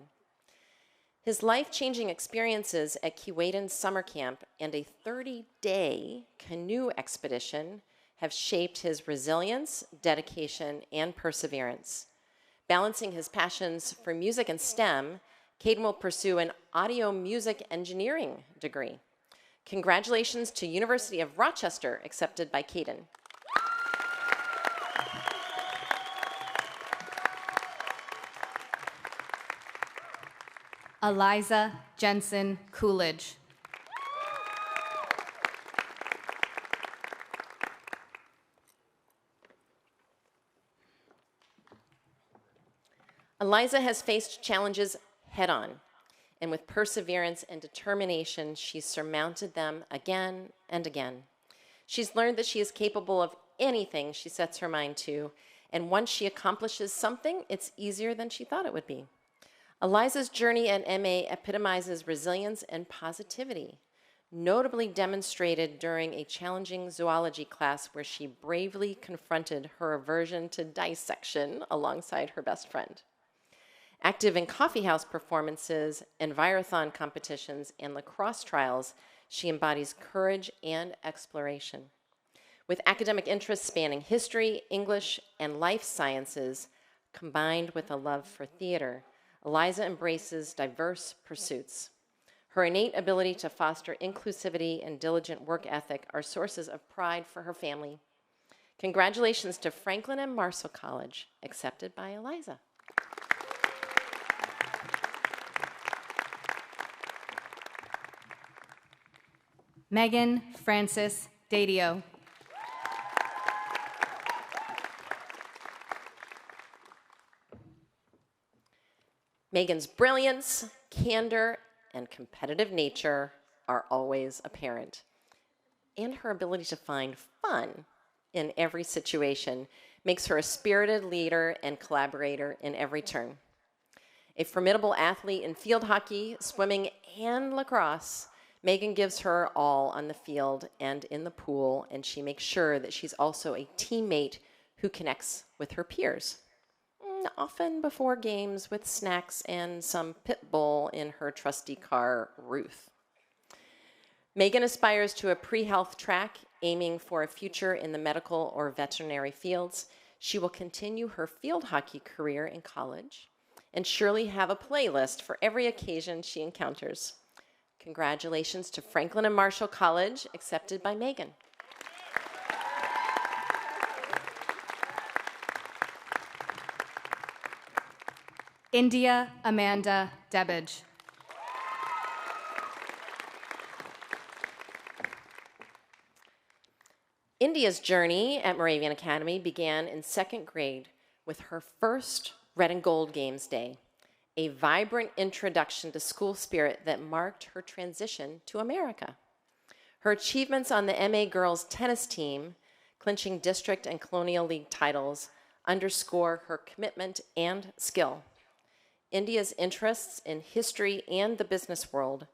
His life-changing experiences at Keewaydin Summer Camp and a 30-day canoe expedition have shaped his resilience, dedication, and perseverance. Balancing his passions for music and STEM, Caden will pursue an audio music engineering degree. Congratulations to University of Rochester, accepted by Caden. Eliza Jensen Coolidge. Eliza has faced challenges head-on, and with perseverance and determination, she's surmounted them again and again. She's learned that she is capable of anything she sets her mind to, and once she accomplishes something, it's easier than she thought it would be. Eliza's journey at MA epitomizes resilience and positivity, notably demonstrated during a challenging zoology class where she bravely confronted her aversion to dissection alongside her best friend. Active in coffeehouse performances, envirothon competitions, and lacrosse trials, she embodies courage and exploration. With academic interests spanning history, English, and life sciences, combined with a love for theater, Eliza embraces diverse pursuits. Her innate ability to foster inclusivity and diligent work ethic are sources of pride for her family. Congratulations to Franklin and Marshall College, accepted by Eliza. Megan Frances Dadio. Megan's brilliance, candor, and competitive nature are always apparent. And her ability to find fun in every situation makes her a spirited leader and collaborator in every turn. A formidable athlete in field hockey, swimming, and lacrosse, Megan gives her all on the field and in the pool, and she makes sure that she's also a teammate who connects with her peers. Often before games with snacks and some pit bull in her trusty car, Ruth. Megan aspires to a pre-health track, aiming for a future in the medical or veterinary fields. She will continue her field hockey career in college and surely have a playlist for every occasion she encounters. Congratulations to Franklin and Marshall College, accepted by Megan. India Amanda Debbage. India's journey at Moravian Academy began in second grade with her first Red and Gold Games Day, a vibrant introduction to school spirit that marked her transition to America. Her achievements on the MA girls tennis team, clinching district and colonial league titles, underscore her commitment and skill. India's interests in history and the business world,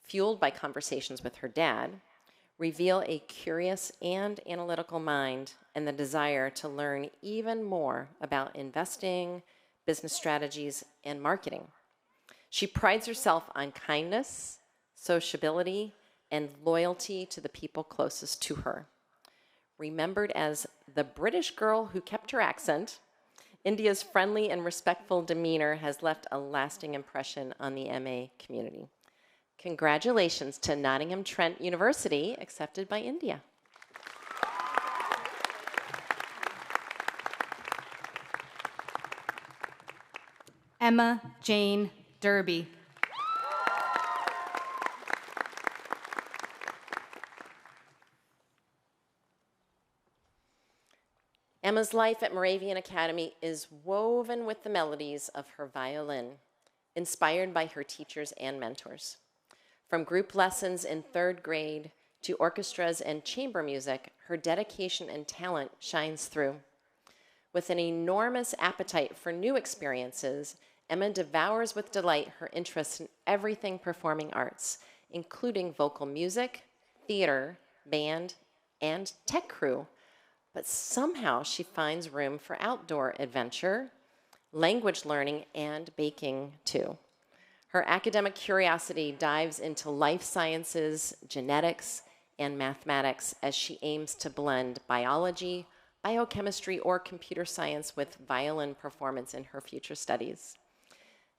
fueled by conversations with her dad, reveal a curious and analytical mind and the desire to learn even more about investing, business strategies, and marketing. She prides herself on kindness, sociability, and loyalty to the people closest to her. Remembered as the British girl who kept her accent, India's friendly and respectful demeanor has left a lasting impression on the MA community. Congratulations to Nottingham Trent University, accepted by India. Emma Jane Derby. Emma's life at Moravian Academy is woven with the melodies of her violin, inspired by her teachers and mentors. From group lessons in third grade to orchestras and chamber music, her dedication and talent shines through. With an enormous appetite for new experiences, Emma devours with delight her interests in everything performing arts, including vocal music, theater, band, and tech crew, but somehow she finds room for outdoor adventure, language learning, and baking too. Her academic curiosity dives into life sciences, genetics, and mathematics as she aims to blend biology, biochemistry, or computer science with violin performance in her future studies.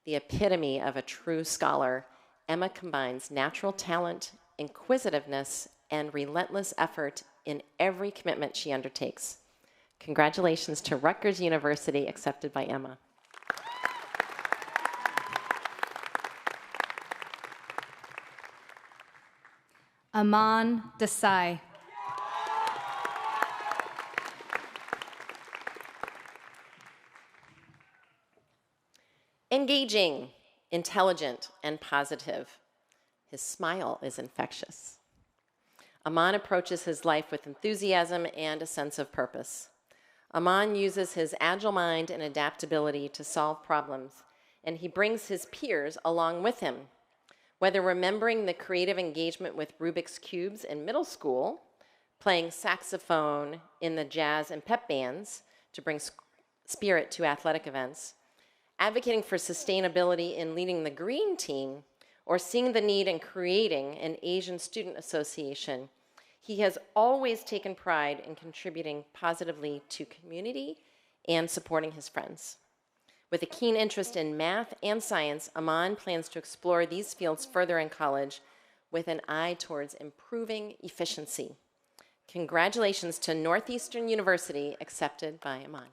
The epitome of a true scholar, Emma combines natural talent, inquisitiveness, and relentless effort in every commitment she undertakes. Congratulations to Rutgers University, accepted by Emma. Aman Desai. Engaging, intelligent, and positive. His smile is infectious. Aman approaches his life with enthusiasm and a sense of purpose. Aman uses his agile mind and adaptability to solve problems, and he brings his peers along with him. Whether remembering the creative engagement with Rubik's Cubes in middle school, playing saxophone in the jazz and pep bands to bring spirit to athletic events, advocating for sustainability in leading the green team, or seeing the need in creating an Asian student association, he has always taken pride in contributing positively to community and supporting his friends. With a keen interest in math and science, Aman plans to explore these fields further in college with an eye towards improving efficiency. Congratulations to Northeastern University, accepted by Aman.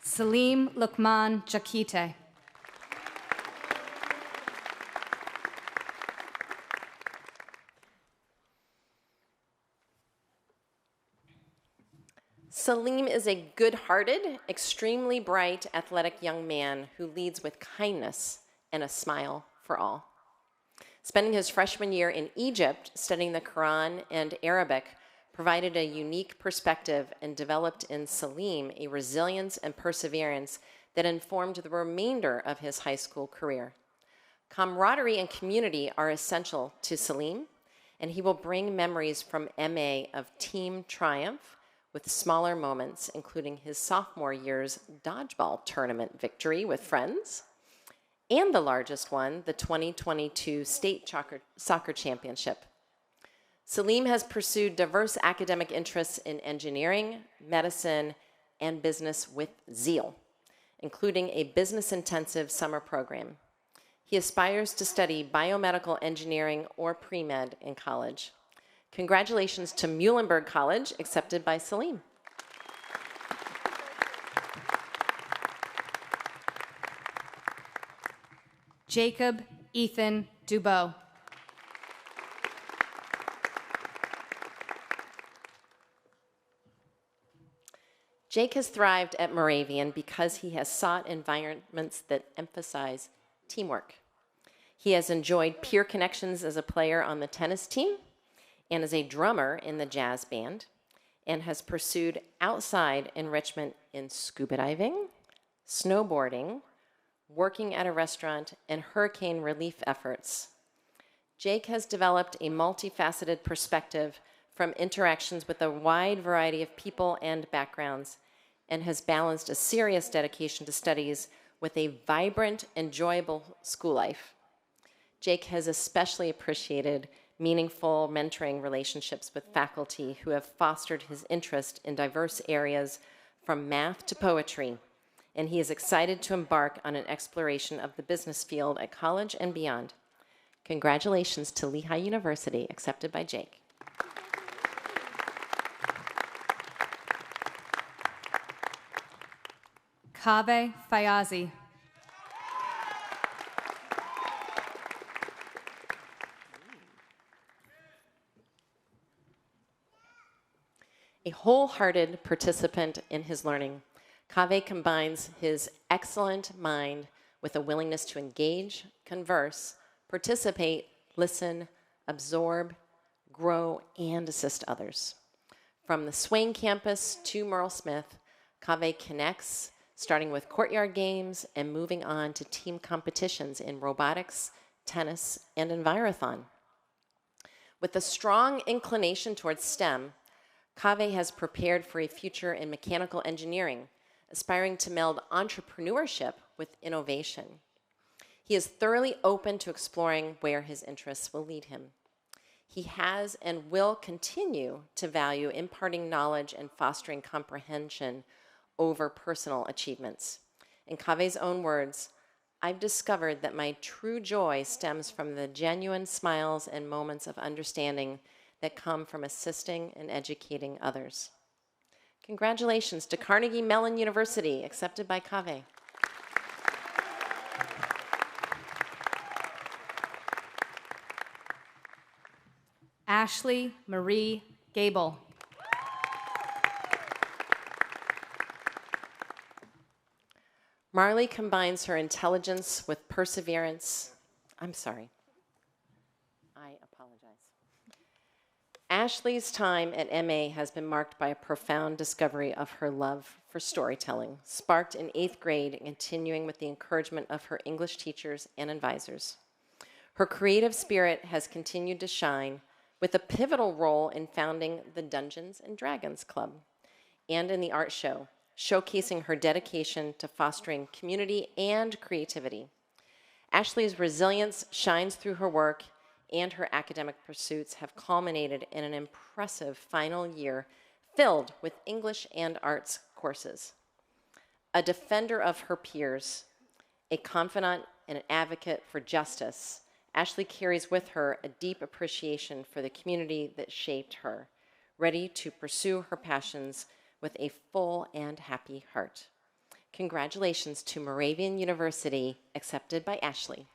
Salim Lukman Jakite. Salim is a good-hearted, extremely bright, athletic young man who leads with kindness and a smile for all. Spending his freshman year in Egypt studying the Quran and Arabic provided a unique perspective and developed in Salim a resilience and perseverance that informed the remainder of his high school career. Camaraderie and community are essential to Salim, and he will bring memories from MA of team triumph with smaller moments, including his sophomore year's dodgeball tournament victory with friends, and the largest one, the 2022 State Soccer Championship. Salim has pursued diverse academic interests in engineering, medicine, and business with zeal, including a business-intensive summer program. He aspires to study biomedical engineering or pre-med in college. Congratulations to Muhlenberg College, accepted by Salim. Jacob Ethan Dubow. Jake has thrived at Moravian because he has sought environments that emphasize teamwork. He has enjoyed peer connections as a player on the tennis team and as a drummer in the jazz band, and has pursued outside enrichment in scuba diving, snowboarding, working at a restaurant, and hurricane relief efforts. Jake has developed a multifaceted perspective from interactions with a wide variety of people and backgrounds, and has balanced a serious dedication to studies with a vibrant, enjoyable school life. Jake has especially appreciated meaningful mentoring relationships with faculty who have fostered his interest in diverse areas from math to poetry, and he is excited to embark on an exploration of the business field at college and beyond. Congratulations to Lehigh University, accepted by Jake. Kaveh Fayazi. A wholehearted participant in his learning, Kaveh combines his excellent mind with a willingness to engage, converse, participate, listen, absorb, grow, and assist others. From the Swain campus to Merle Smith, Kaveh connects, starting with courtyard games and moving on to team competitions in robotics, tennis, and envirothon. With a strong inclination towards STEM, Kaveh has prepared for a future in mechanical engineering, aspiring to meld entrepreneurship with innovation. He is thoroughly open to exploring where his interests will lead him. He has and will continue to value imparting knowledge and fostering comprehension over personal achievements. In Kaveh's own words, I've discovered that my true joy stems from the genuine smiles and moments of understanding that come from assisting and educating others. Congratulations to Carnegie Mellon University, accepted by Kaveh. Ashley Marie Gable. Marley combines her intelligence with perseverance. I apologize. Ashley's time at MA has been marked by a profound discovery of her love for storytelling, sparked in 8th grade and continuing with the encouragement of her English teachers and advisors. Her creative spirit has continued to shine with a pivotal role in founding the Dungeons and Dragons Club and in the art show, showcasing her dedication to fostering community and creativity. Ashley's resilience shines through her work, and her academic pursuits have culminated in an impressive final year filled with English and arts courses. A defender of her peers, a confidant and an advocate for justice, Ashley carries with her a deep appreciation for the community that shaped her, ready to pursue her passions with a full and happy heart. Congratulations to Moravian University, accepted by Ashley.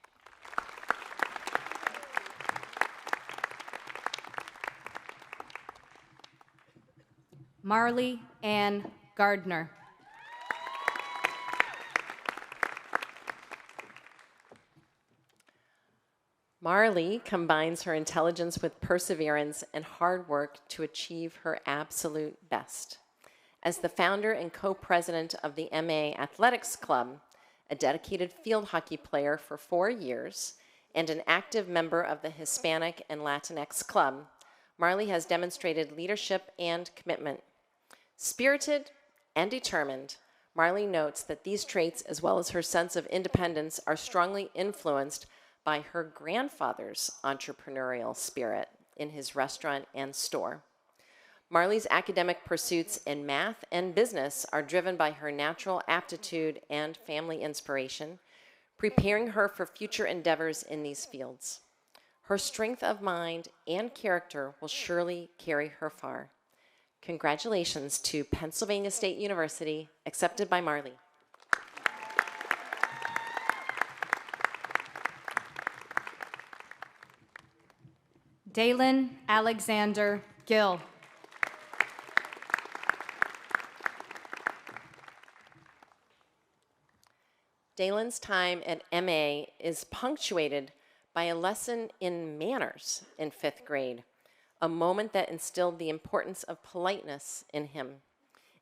Marley Ann Gardner. Marley combines her intelligence with perseverance and hard work to achieve her absolute best. As the founder and co-president of the MA Athletics Club, a dedicated field hockey player for 4 years, and an active member of the Hispanic and Latinx Club, Marley has demonstrated leadership and commitment. Spirited and determined, Marley notes that these traits, as well as her sense of independence, are strongly influenced by her grandfather's entrepreneurial spirit in his restaurant and store. Marley's academic pursuits in math and business are driven by her natural aptitude and family inspiration, preparing her for future endeavors in these fields. Her strength of mind and character will surely carry her far. Congratulations to Pennsylvania State University, accepted by Marley. Dalen Alexander Gill. Dalen's time at MA is punctuated by a lesson in manners in 5th grade, a moment that instilled the importance of politeness in him,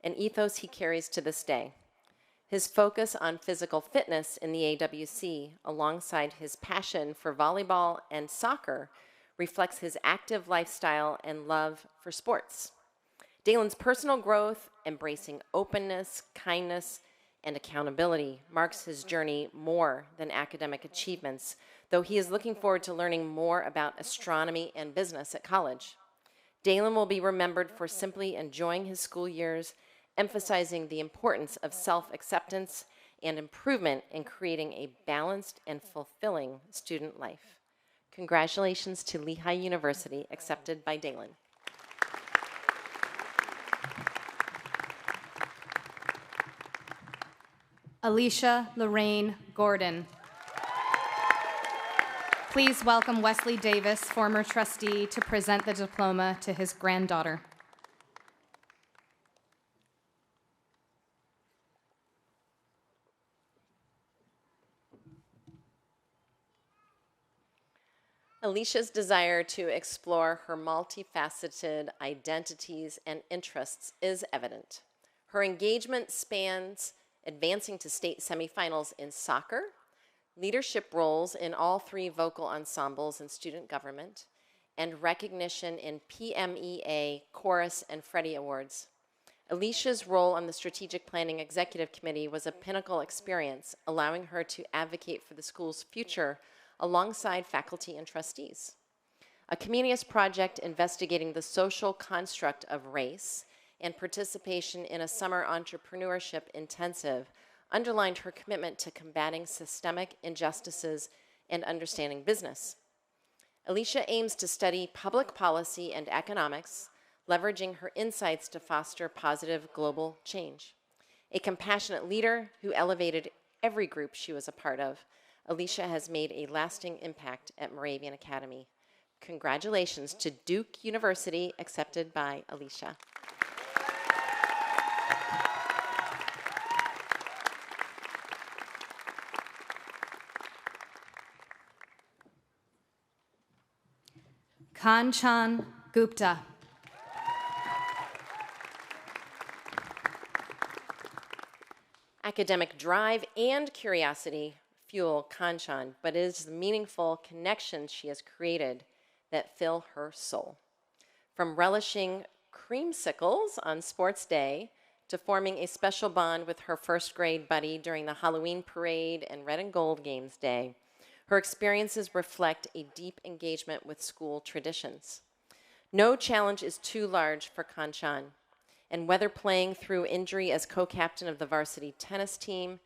an ethos he carries to this day. His focus on physical fitness in the AWC, alongside his passion for volleyball and soccer, reflects his active lifestyle and love for sports. Dalen's personal growth, embracing openness, kindness, and accountability, marks his journey more than academic achievements, though he is looking forward to learning more about astronomy and business at college. Dalen will be remembered for simply enjoying his school years, emphasizing the importance of self-acceptance and improvement in creating a balanced and fulfilling student life. Congratulations to Lehigh University, accepted by Dalen. Alicia Lorraine Gordon. Please welcome Wesley Davis, former trustee, to present the diploma to his granddaughter. Alicia's desire to explore her multifaceted identities and interests is evident. Her engagement spans advancing to state semifinals in soccer, leadership roles in all 3 vocal ensembles and student government, and recognition in PMEA, Chorus, and Freddie Awards. Alicia's role on the Strategic Planning Executive Committee was a pinnacle experience, allowing her to advocate for the school's future alongside faculty and trustees. A Comenius project investigating the social construct of race and participation in a summer entrepreneurship intensive underlined her commitment to combating systemic injustices and understanding business. Alicia aims to study public policy and economics, leveraging her insights to foster positive global change. A compassionate leader who elevated every group she was a part of, Alicia has made a lasting impact at Moravian Academy. Congratulations to Duke University, accepted by Alicia. Kanchan Gupta. Academic drive and curiosity fuel Kanchan, but it is the meaningful connections she has created that fill her soul. From relishing creamsicles on sports day to forming a special bond with her first grade buddy during the Halloween parade and red and gold games day, her experiences reflect a deep engagement with school traditions. No challenge is too large for Kanchan, and whether playing through injury as co-captain of the varsity tennis team,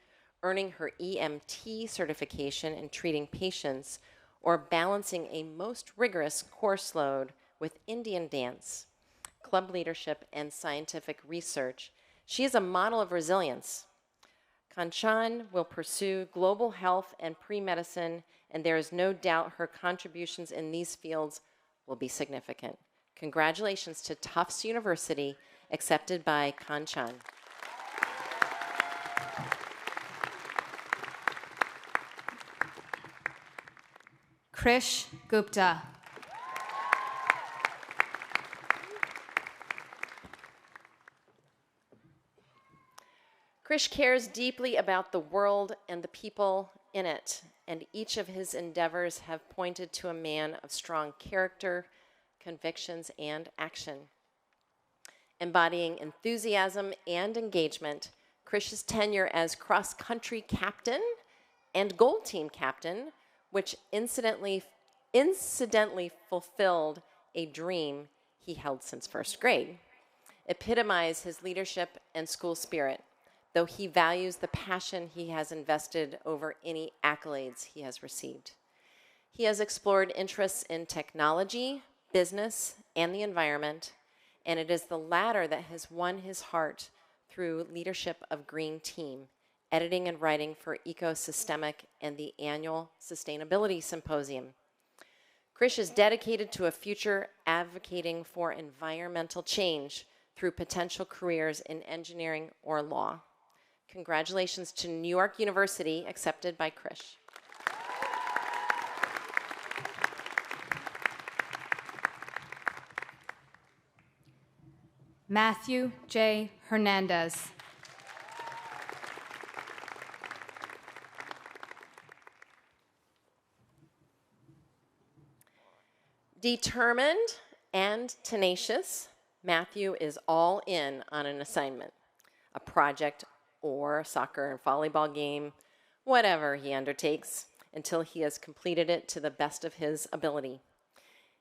earning her EMT certification and treating patients, or balancing a most rigorous course load with Indian dance, club leadership, and scientific research, she is a model of resilience. Kanchan will pursue global health and pre-medicine, and there is no doubt her contributions in these fields will be significant. Congratulations to Tufts University, accepted by Kanchan. Krish Gupta. Krish cares deeply about the world and the people in it, and each of his endeavors have pointed to a man of strong character, convictions, and action. Embodying enthusiasm and engagement, Krish's tenure as cross-country captain and gold team captain, which incidentally fulfilled a dream he held since first grade, epitomize his leadership and school spirit, though he values the passion he has invested over any accolades he has received. He has explored interests in technology, business, and the environment, and it is the latter that has won his heart through leadership of Green Team, editing and writing for Ecosystemic and the annual Sustainability Symposium. Krish is dedicated to a future advocating for environmental change through potential careers in engineering or law. Congratulations to New York University, accepted by Krish. Matthew J. Hernandez. Determined and tenacious, Matthew is all in on an assignment, a project, or a soccer and volleyball game, whatever he undertakes, until he has completed it to the best of his ability.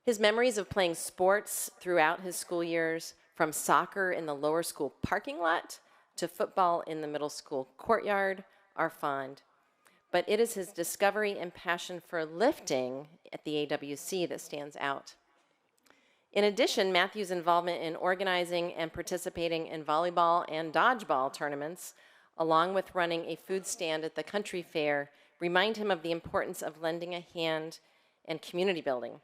His memories of playing sports throughout his school years, from soccer in the lower school parking lot to football in the middle school courtyard, are fond. But it is his discovery and passion for lifting at the AWC that stands out. In addition, Matthew's involvement in organizing and participating in volleyball and dodgeball tournaments, along with running a food stand at the country fair, remind him of the importance of lending a hand and community building.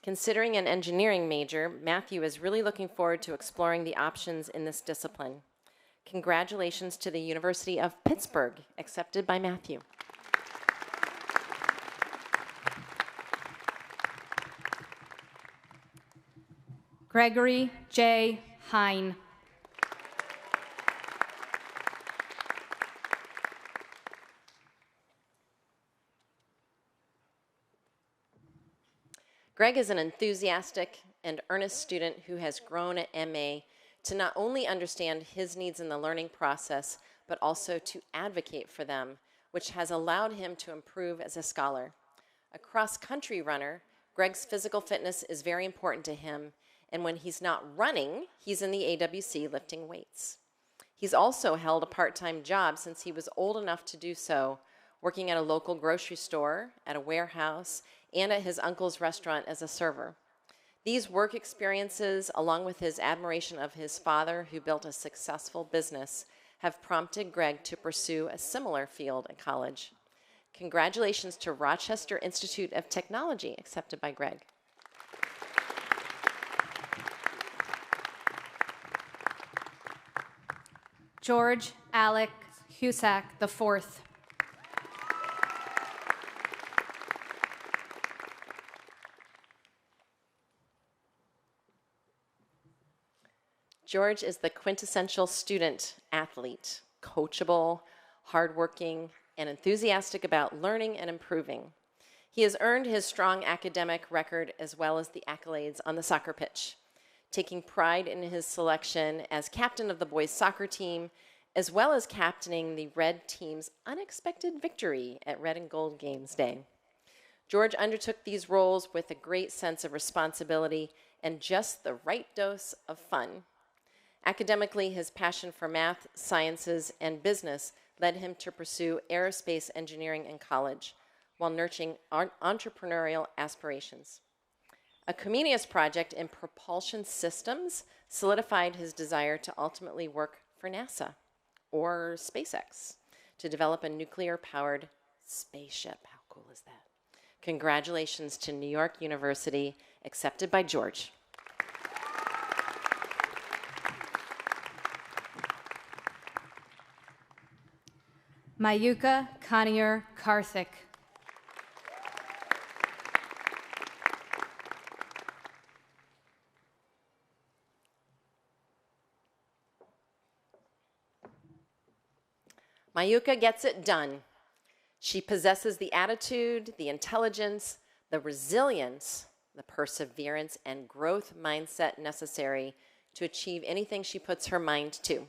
Considering an engineering major, Matthew is really looking forward to exploring the options in this discipline. Congratulations to the University of Pittsburgh, accepted by Matthew. Gregory J. Hine. Greg is an enthusiastic and earnest student who has grown at MA to not only understand his needs in the learning process, but also to advocate for them, which has allowed him to improve as a scholar. A cross-country runner, Greg's physical fitness is very important to him, and when he's not running, he's in the AWC lifting weights. He's also held a part-time job since he was old enough to do so, working at a local grocery store, at a warehouse, and at his uncle's restaurant as a server. These work experiences, along with his admiration of his father, who built a successful business, have prompted Greg to pursue a similar field at college. Congratulations to Rochester Institute of Technology, accepted by Greg. George Alec Husak IV. George is the quintessential student athlete, coachable, hardworking, and enthusiastic about learning and improving. He has earned his strong academic record as well as the accolades on the soccer pitch, taking pride in his selection as captain of the boys' soccer team, as well as captaining the Red team's unexpected victory at Red and Gold Games Day. George undertook these roles with a great sense of responsibility and just the right dose of fun. Academically, his passion for math, sciences, and business led him to pursue aerospace engineering in college while nurturing entrepreneurial aspirations. A Comenius project in propulsion systems solidified his desire to ultimately work for NASA or SpaceX to develop a nuclear-powered spaceship. How cool is that? Congratulations to New York University, accepted by George. Mayuka Kanier Karthik. Mayuka gets it done. She possesses the attitude, the intelligence, the resilience, the perseverance, and growth mindset necessary to achieve anything she puts her mind to.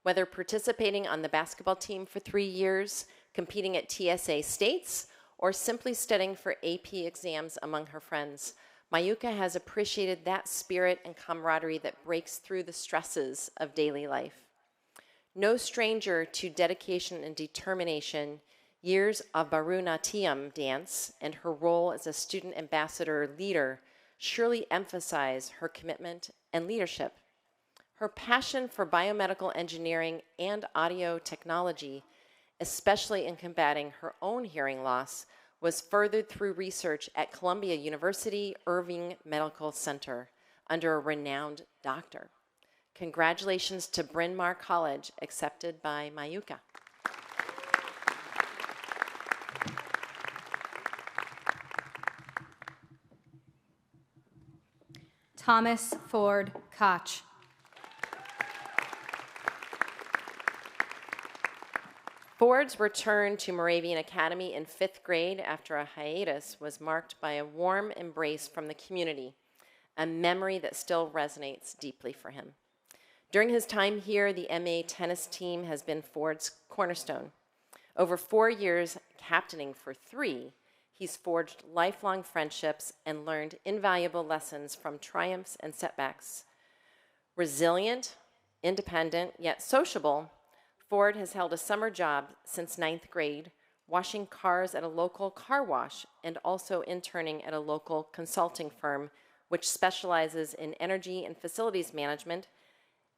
Whether participating on the basketball team for 3 years, competing at TSA states, or simply studying for AP exams among her friends, Mayuka has appreciated that spirit and camaraderie that breaks through the stresses of daily life. No stranger to dedication and determination, years of Bharatanatyam dance and her role as a student ambassador leader surely emphasize her commitment and leadership. Her passion for biomedical engineering and audio technology, especially in combating her own hearing loss, was furthered through research at Columbia University Irving Medical Center under a renowned doctor. Congratulations to Bryn Mawr College, accepted by Mayuka. Thomas Ford Koch. Ford's return to Moravian Academy in 5th grade after a hiatus was marked by a warm embrace from the community, a memory that still resonates deeply for him. During his time here, the MA tennis team has been Ford's cornerstone. Over 4 years captaining for 3, he's forged lifelong friendships and learned invaluable lessons from triumphs and setbacks. Resilient, independent, yet sociable, Ford has held a summer job since 9th grade, washing cars at a local car wash and also interning at a local consulting firm which specializes in energy and facilities management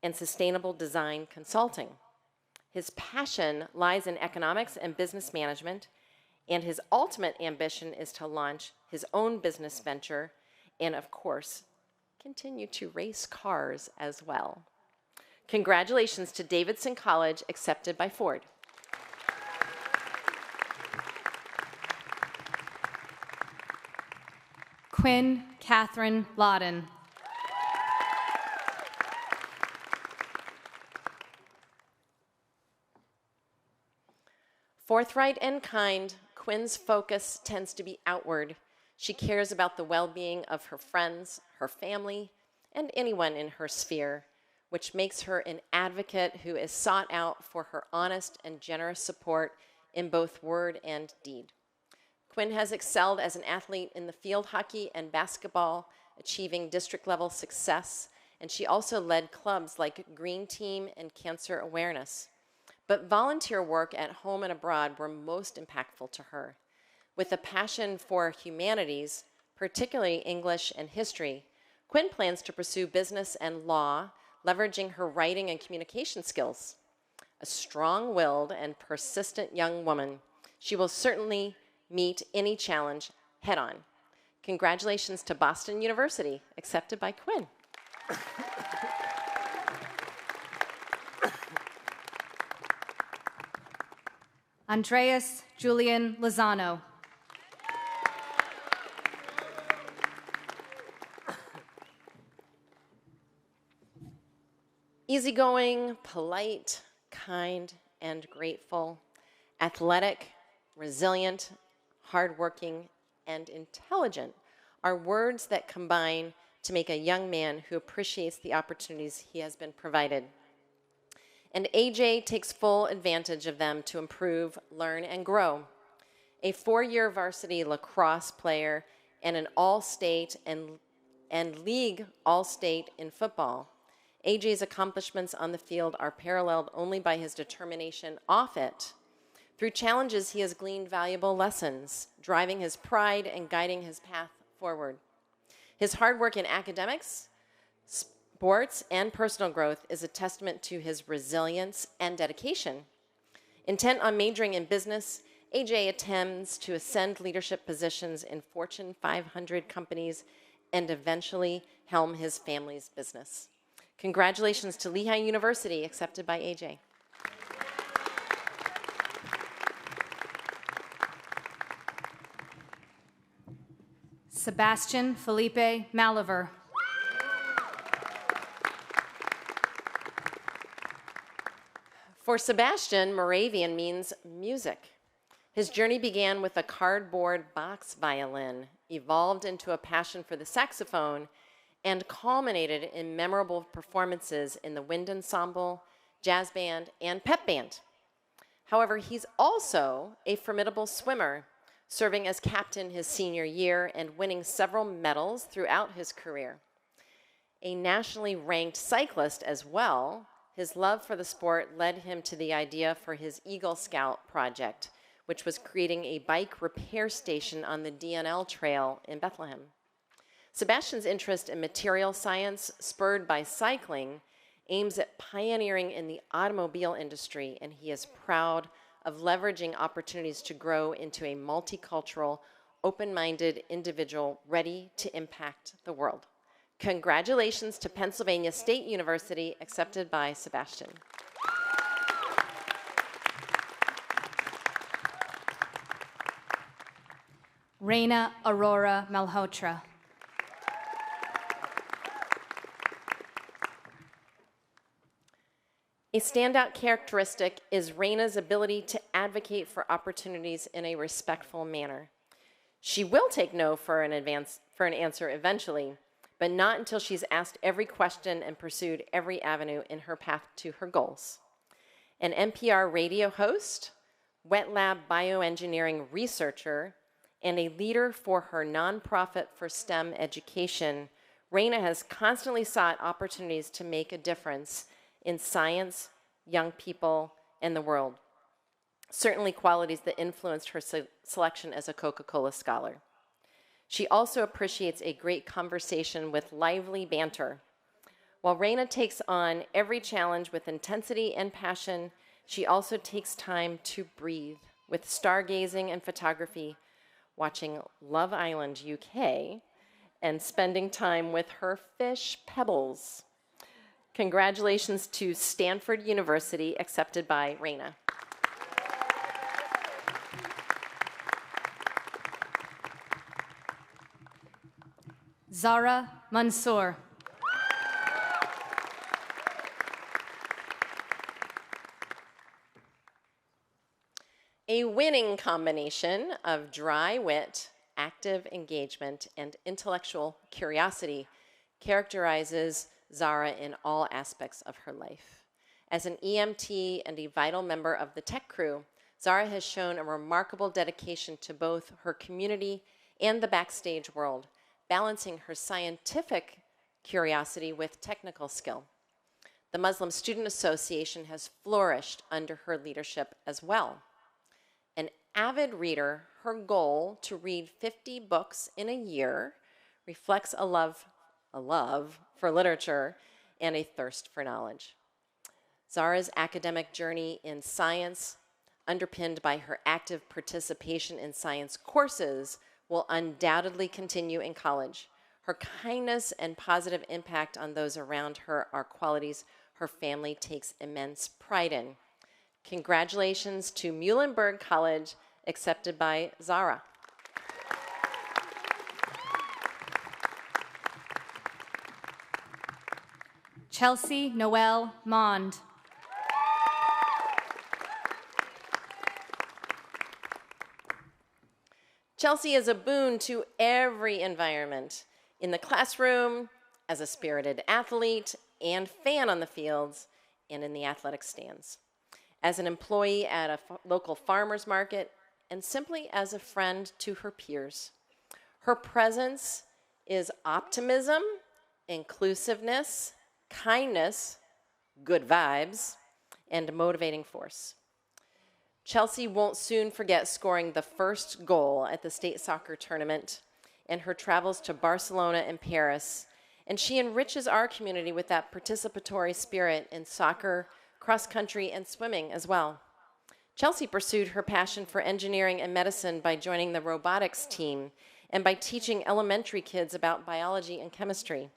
and sustainable design consulting. His passion lies in economics and business management, and his ultimate ambition is to launch his own business venture and, of course, continue to race cars as well. Congratulations to Davidson College, accepted by Ford. Quinn Catherine Lawden. Forthright and kind, Quinn's focus tends to be outward. She cares about the well-being of her friends, her family, and anyone in her sphere, which makes her an advocate who is sought out for her honest and generous support in both word and deed. Quinn has excelled as an athlete in the field hockey and basketball, achieving district-level success, and she also led clubs like Green Team and Cancer Awareness. But volunteer work at home and abroad were most impactful to her. With a passion for humanities, particularly English and history, Quinn plans to pursue business and law, leveraging her writing and communication skills. A strong-willed and persistent young woman, she will certainly meet any challenge head-on. Congratulations to Boston University, accepted by Quinn. Andreas Julian Lozano. Easygoing, polite, kind, and grateful, athletic, resilient, hardworking, and intelligent are words that combine to make a young man who appreciates the opportunities he has been provided. And AJ takes full advantage of them to improve, learn, and grow. A 4-year varsity lacrosse player and an all-state and league all-state in football, AJ's accomplishments on the field are paralleled only by his determination off it. Through challenges, he has gleaned valuable lessons, driving his pride and guiding his path forward. His hard work in academics, sports, and personal growth is a testament to his resilience and dedication. Intent on majoring in business, AJ attempts to ascend leadership positions in Fortune 500 companies and eventually helm his family's business. Congratulations to Lehigh University, accepted by AJ. Sebastian Felipe Maliver. For Sebastian, Moravian means music. His journey began with a cardboard box violin, evolved into a passion for the saxophone, and culminated in memorable performances in the wind ensemble, jazz band, and pep band. However, he's also a formidable swimmer, serving as captain his senior year and winning several medals throughout his career. A nationally ranked cyclist as well, his love for the sport led him to the idea for his Eagle Scout project, which was creating a bike repair station on the DNL Trail in Bethlehem. Sebastian's interest in material science, spurred by cycling, aims at pioneering in the automobile industry, and he is proud of leveraging opportunities to grow into a multicultural, open-minded individual ready to impact the world. Congratulations to Pennsylvania State University, accepted by Sebastian. Reina Aurora Malhotra. A standout characteristic is Reina's ability to advocate for opportunities in a respectful manner. She will take no for an answer eventually, but not until she's asked every question and pursued every avenue in her path to her goals. An NPR radio host, wet lab bioengineering researcher, and a leader for her nonprofit for STEM education, Reina has constantly sought opportunities to make a difference in science, young people, and the world. Certainly qualities that influenced her selection as a Coca-Cola scholar. She also appreciates a great conversation with lively banter. While Reina takes on every challenge with intensity and passion, she also takes time to breathe with stargazing and photography, watching Love Island UK, and spending time with her fish pebbles. Congratulations to Stanford University, accepted by Reina. Zara Mansour. A winning combination of dry wit, active engagement and intellectual curiosity characterizes Zara in all aspects of her life. As an EMT and a vital member of the tech crew, Zara has shown a remarkable dedication to both her community and the backstage world, balancing her scientific curiosity with technical skill. The Muslim Student Association has flourished under her leadership as well. An avid reader, her goal to read 50 books in a year reflects a love for literature and a thirst for knowledge. Zara's academic journey in science, underpinned by her active participation in science courses, will undoubtedly continue in college. Her kindness and positive impact on those around her are qualities her family takes immense pride in. Congratulations to Muhlenberg College, accepted by Zara. Chelsea Noelle Mond. Chelsea is a boon to every environment, in the classroom, as a spirited athlete and fan on the fields, and in the athletic stands, as an employee at a local farmer's market, and simply as a friend to her peers. Her presence is optimism, inclusiveness, kindness, good vibes, and motivating force. Chelsea won't soon forget scoring the first goal at the state soccer tournament and her travels to Barcelona and Paris. And she enriches our community with that participatory spirit in soccer, cross country, and swimming as well. Chelsea pursued her passion for engineering and medicine by joining the robotics team and by teaching elementary kids about biology and chemistry.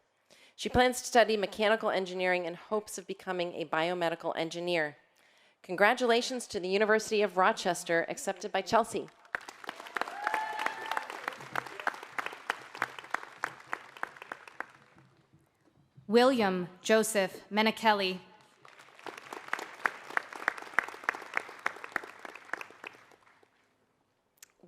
She plans to study mechanical engineering in hopes of becoming a biomedical engineer. Congratulations to the University of Rochester, accepted by Chelsea. William Joseph Menacheli.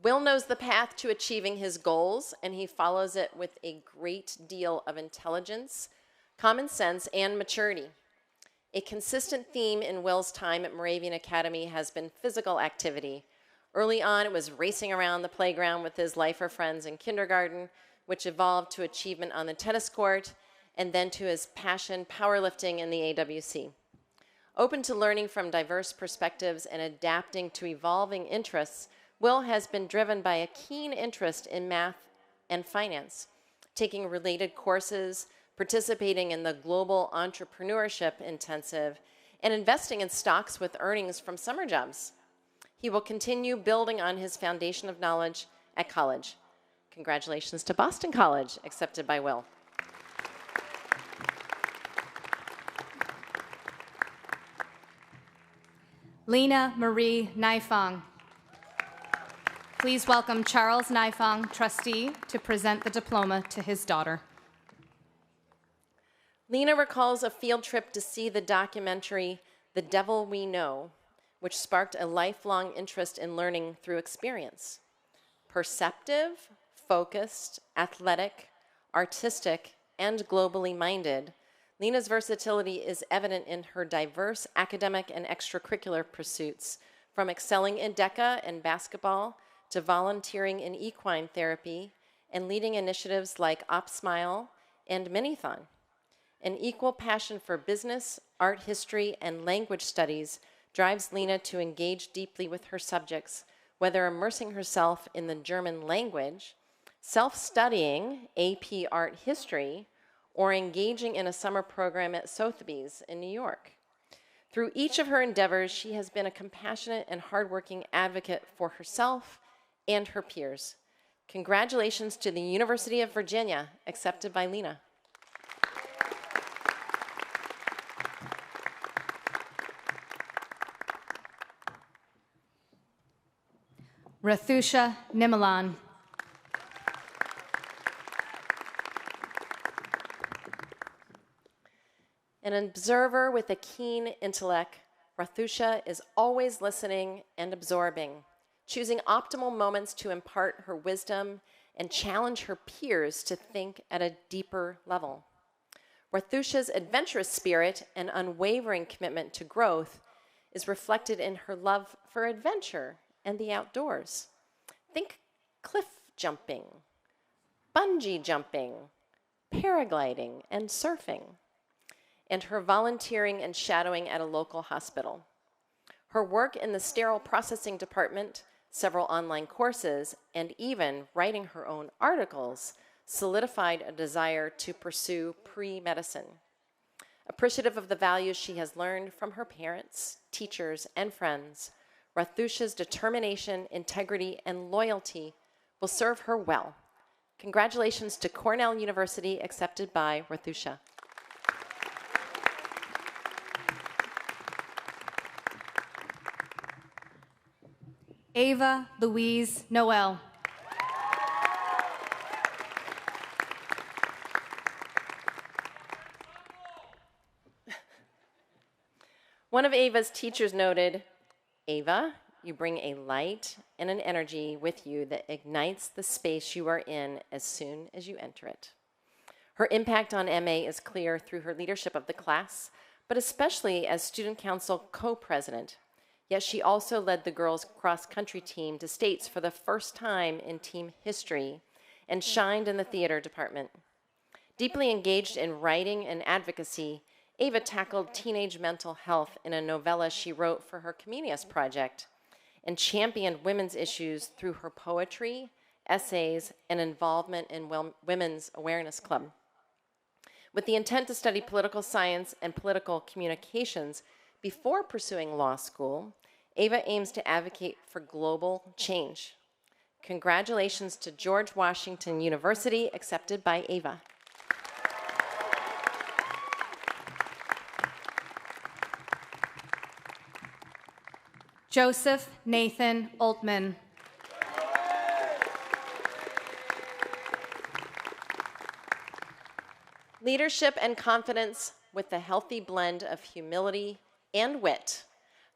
Will knows the path to achieving his goals, and he follows it with a great deal of intelligence, common sense, and maturity. A consistent theme in Will's time at Moravian Academy has been physical activity. Early on, it was racing around the playground with his lifer friends in kindergarten, which evolved to achievement on the tennis court, and then to his passion, powerlifting in the AWC. Open to learning from diverse perspectives and adapting to evolving interests, Will has been driven by a keen interest in math and finance, taking related courses, participating in the Global Entrepreneurship Intensive, and investing in stocks with earnings from summer jobs. He will continue building on his foundation of knowledge at college. Congratulations to Boston College, accepted by Will. Lena Marie Naifong. Please welcome Charles Naifong, trustee, to present the diploma to his daughter. Lena recalls a field trip to see the documentary The Devil We Know, which sparked a lifelong interest in learning through experience. Perceptive, focused, athletic, artistic, and globally minded, Lena's versatility is evident in her diverse academic and extracurricular pursuits, from excelling in DECA and basketball to volunteering in equine therapy and leading initiatives like OpSmile and Minithon. An equal passion for business, art history, and language studies drives Lena to engage deeply with her subjects, whether immersing herself in the German language, self-studying AP art history, or engaging in a summer program at Sotheby's in New York. Through each of her endeavors, she has been a compassionate and hardworking advocate for herself and her peers. Congratulations to the University of Virginia, accepted by Lena. Rathusha Nimalan. An observer with a keen intellect, Rathusha is always listening and absorbing, choosing optimal moments to impart her wisdom and challenge her peers to think at a deeper level. Rathusha's adventurous spirit and unwavering commitment to growth is reflected in her love for adventure and the outdoors. Think cliff jumping, bungee jumping, paragliding, and surfing, and her volunteering and shadowing at a local hospital. Her work in the sterile processing department, several online courses, and even writing her own articles solidified a desire to pursue pre-medicine. Appreciative of the values she has learned from her parents, teachers, and friends, Rathusha's determination, integrity, and loyalty will serve her well. Congratulations to Cornell University, accepted by Rathusha. Ava Louise Noel. One of Ava's teachers noted, "Ava, you bring a light and an energy with you that ignites the space you are in as soon as you enter it." Her impact on MA is clear through her leadership of the class, but especially as student council co-president. Yet she also led the girls' cross-country team to states for the first time in team history and shined in the theater department. Deeply engaged in writing and advocacy, Ava tackled teenage mental health in a novella she wrote for her Comenius project and championed women's issues through her poetry, essays, and involvement in Women's Awareness Club. With the intent to study political science and political communications before pursuing law school, Ava aims to advocate for global change. Congratulations to George Washington University, accepted by Ava. Joseph Nathan Altman. Leadership and confidence with a healthy blend of humility and wit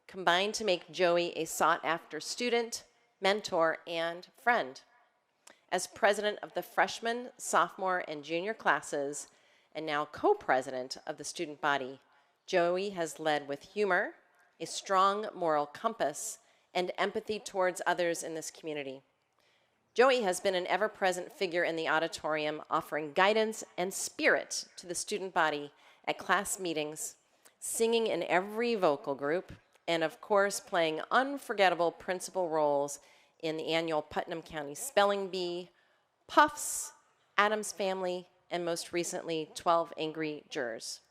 combined to make Joey a sought-after student, mentor, and friend. As president of the freshman, sophomore, and junior classes, and now co-president of the student body, Joey has led with humor, a strong moral compass, and empathy towards others in this community. Joey has been an ever-present figure in the auditorium, offering guidance and spirit to the student body at class meetings, singing in every vocal group, and of course playing unforgettable principal roles in the annual Putnam County Spelling Bee, Puffs, Addams Family, and most recently, 12 Angry Jurors.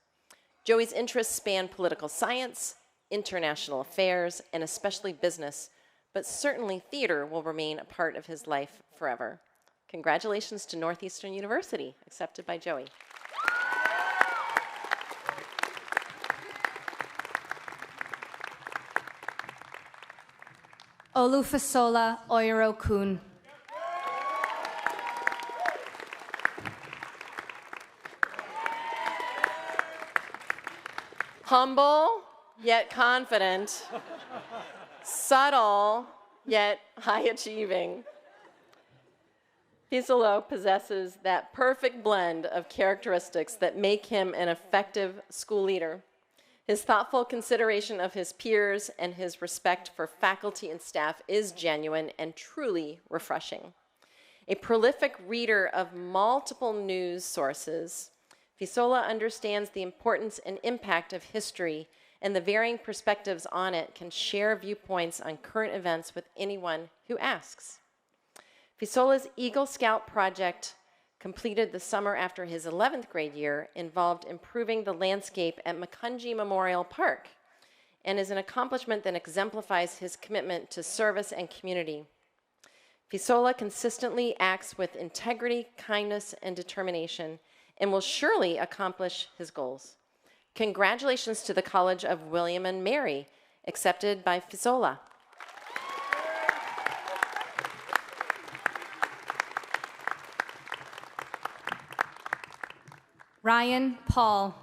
Joey's interests span political science, international affairs, and especially business, but certainly theater will remain a part of his life forever. Congratulations to Northeastern University, accepted by Joey. Olufasola Oyorokun. Humble, yet confident. Subtle, yet high-achieving. Fisolo possesses that perfect blend of characteristics that make him an effective school leader. His thoughtful consideration of his peers and his respect for faculty and staff is genuine and truly refreshing. A prolific reader of multiple news sources, Fisola understands the importance and impact of history, and the varying perspectives on it can share viewpoints on current events with anyone who asks. Fisola's Eagle Scout project, completed the summer after his 11th grade year, involved improving the landscape at Macungie Memorial Park, and is an accomplishment that exemplifies his commitment to service and community. Fisola consistently acts with integrity, kindness, and determination, and will surely accomplish his goals. Congratulations to the College of William and Mary, accepted by Fisola. Ryan Paul.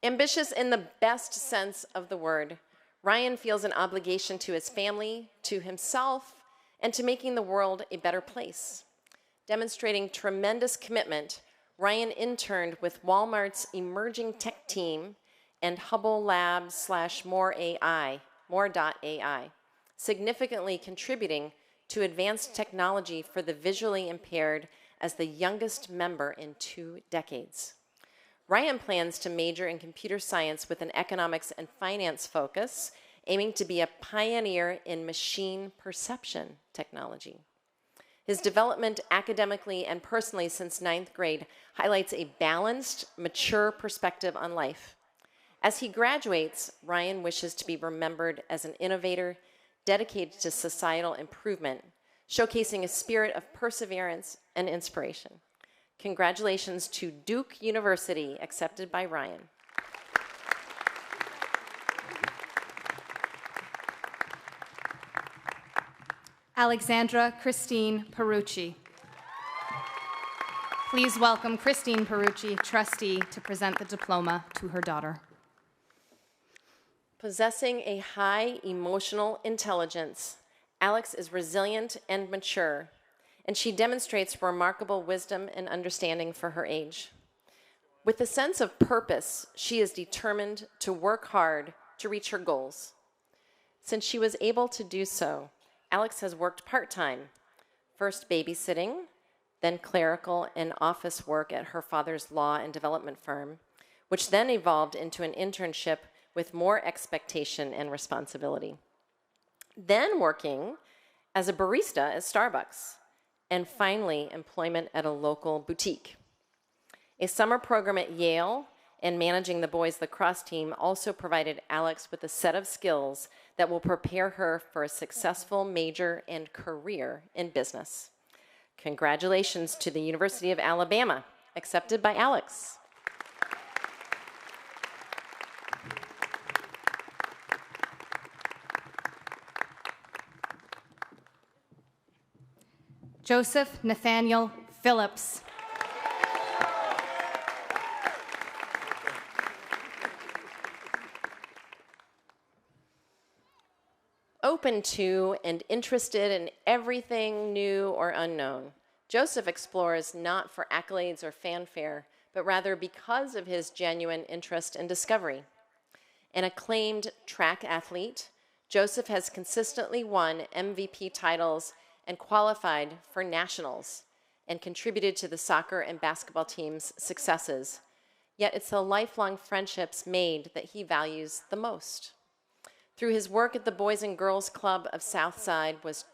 Ambitious in the best sense of the word, Ryan feels an obligation to his family, to himself, and to making the world a better place. Demonstrating tremendous commitment, Ryan interned with Walmart's emerging tech team and Hubble Labs / More.ai, significantly contributing to advanced technology for the visually impaired as the youngest member in 2 decades. Ryan plans to major in computer science with an economics and finance focus, aiming to be a pioneer in machine perception technology. His development academically and personally since 9th grade highlights a balanced, mature perspective on life. As he graduates, Ryan wishes to be remembered as an innovator dedicated to societal improvement, showcasing a spirit of perseverance and inspiration. Congratulations to Duke University, accepted by Ryan. Alexandra Christine Perucci. Please welcome Christine Perucci, trustee, to present the diploma to her daughter. Possessing a high emotional intelligence, Alex is resilient and mature, and she demonstrates remarkable wisdom and understanding for her age. With a sense of purpose, she is determined to work hard to reach her goals. Since she was able to do so, Alex has worked part-time, first babysitting, then clerical and office work at her father's law and development firm, which then evolved into an internship with more expectation and responsibility. Then working as a barista at Starbucks, and finally employment at a local boutique. A summer program at Yale and managing the boys lacrosse team also provided Alex with a set of skills that will prepare her for a successful major and career in business. Congratulations to the University of Alabama, accepted by Alex. Joseph Nathaniel Phillips. Open to and interested in everything new or unknown, Joseph explores not for accolades or fanfare, but rather because of his genuine interest and discovery. An acclaimed track athlete, Joseph has consistently won MVP titles and qualified for nationals and contributed to the soccer and basketball team's successes. Yet it's the lifelong friendships made that he values the most. Through his work at the Boys and Girls Club of Southside was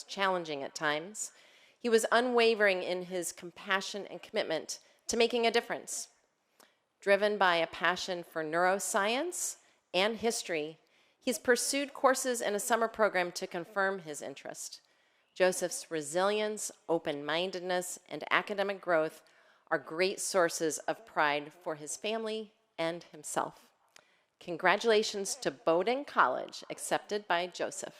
challenging at times, he was unwavering in his compassion and commitment to making a difference. Driven by a passion for neuroscience and history, he's pursued courses in a summer program to confirm his interest. Joseph's resilience, open-mindedness, and academic growth are great sources of pride for his family and himself. Congratulations to Bowdoin College, accepted by Joseph.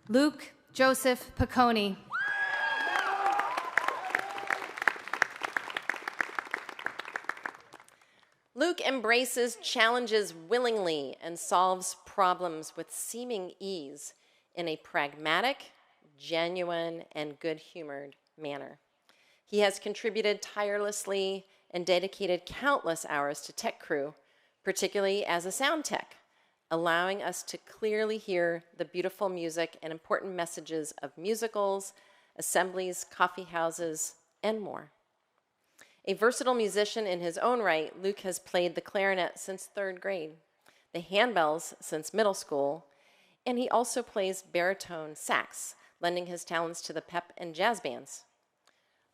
Luke Joseph Picconi. Luke embraces challenges willingly and solves problems with seeming ease in a pragmatic, genuine, and good-humored manner. He has contributed tirelessly and dedicated countless hours to Tech Crew, particularly as a sound tech, allowing us to clearly hear the beautiful music and important messages of musicals, assemblies, coffee houses, and more. A versatile musician in his own right, Luke has played the clarinet since 3rd grade, the handbells since middle school, and he also plays baritone sax, lending his talents to the pep and jazz bands.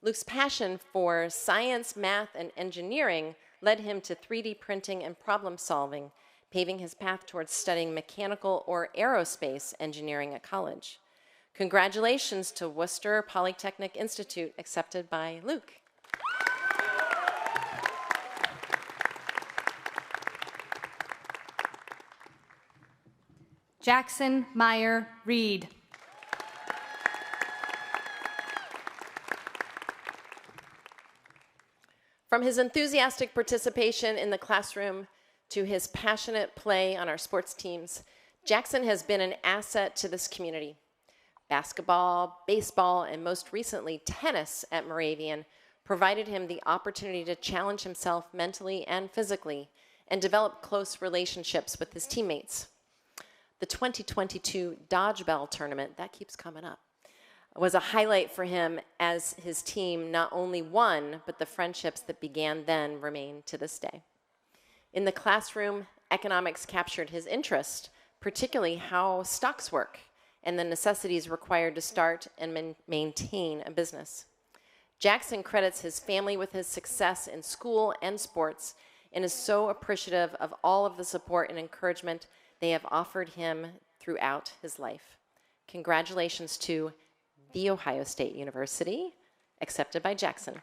Luke's passion for science, math, and engineering led him to 3D printing and problem solving, paving his path towards studying mechanical or aerospace engineering at college. Congratulations to Worcester Polytechnic Institute, accepted by Luke. Jackson Meyer Reed. From his enthusiastic participation in the classroom to his passionate play on our sports teams, Jackson has been an asset to this community. Basketball, baseball, and most recently tennis at Moravian provided him the opportunity to challenge himself mentally and physically and develop close relationships with his teammates. The 2022 Dodgeball tournament, that keeps coming up, was a highlight for him as his team not only won, but the friendships that began then remain to this day. In the classroom, economics captured his interest, particularly how stocks work and the necessities required to start and maintain a business. Jackson credits his family with his success in school and sports and is so appreciative of all of the support and encouragement they have offered him throughout his life. Congratulations to The Ohio State University, accepted by Jackson.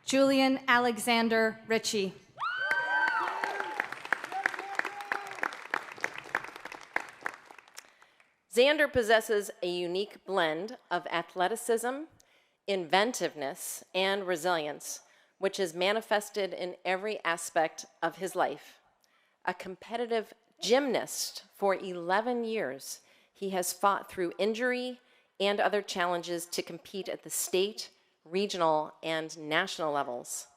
Julian Alexander Ritchie. Xander possesses a unique blend of athleticism, inventiveness, and resilience, which is manifested in every aspect of his life. A competitive gymnast for 11 years, he has fought through injury and other challenges to compete at the state, regional, and national levels.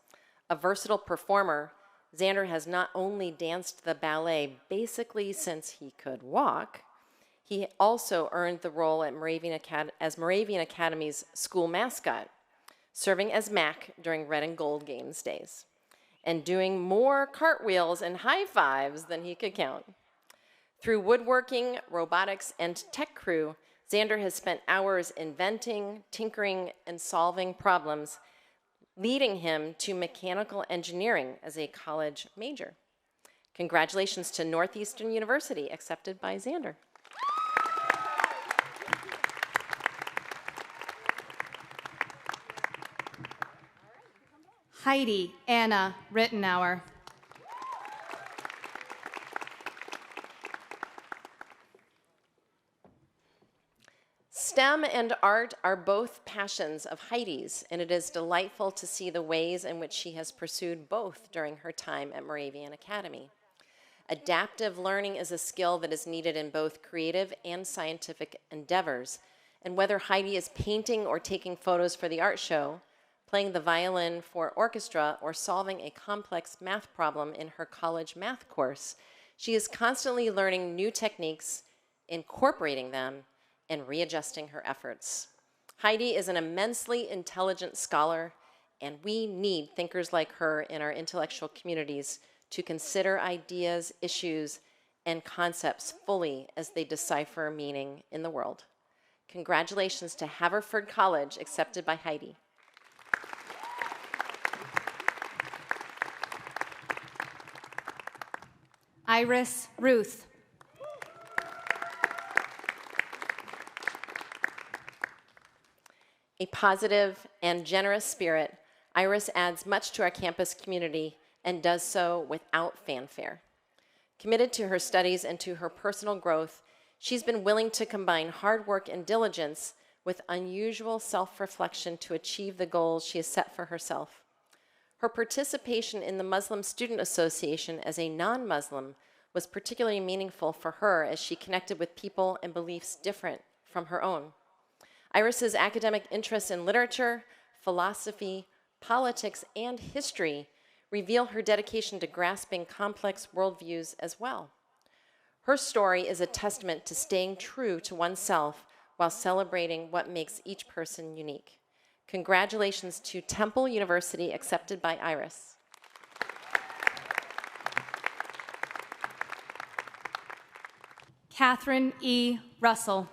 A versatile performer, Xander has not only danced the ballet basically since he could walk, he also earned the role at Moravian Academy's school mascot, serving as Mac during Red and Gold Games days, and doing more cartwheels and high fives than he could count. Through woodworking, robotics, and tech crew, Xander has spent hours inventing, tinkering, and solving problems, leading him to mechanical engineering as a college major. Congratulations to Northeastern University, accepted by Xander. Heidi Anna Rittenauer. STEM and art are both passions of Heidi's, and it is delightful to see the ways in which she has pursued both during her time at Moravian Academy. Adaptive learning is a skill that is needed in both creative and scientific endeavors, and whether Heidi is painting or taking photos for the art show, playing the violin for orchestra, or solving a complex math problem in her college math course, she is constantly learning new techniques, incorporating them, and readjusting her efforts. Heidi is an immensely intelligent scholar, and we need thinkers like her in our intellectual communities to consider ideas, issues, and concepts fully as they decipher meaning in the world. Congratulations to Haverford College, accepted by Heidi. Iris Ruth. A positive and generous spirit, Iris adds much to our campus community and does so without fanfare. Committed to her studies and to her personal growth, she's been willing to combine hard work and diligence with unusual self-reflection to achieve the goals she has set for herself. Her participation in the Muslim Student Association as a non-Muslim was particularly meaningful for her as she connected with people and beliefs different from her own. Iris's academic interests in literature, philosophy, politics, and history reveal her dedication to grasping complex worldviews as well. Her story is a testament to staying true to oneself while celebrating what makes each person unique. Congratulations to Temple University, accepted by Iris. Catherine E. Russell.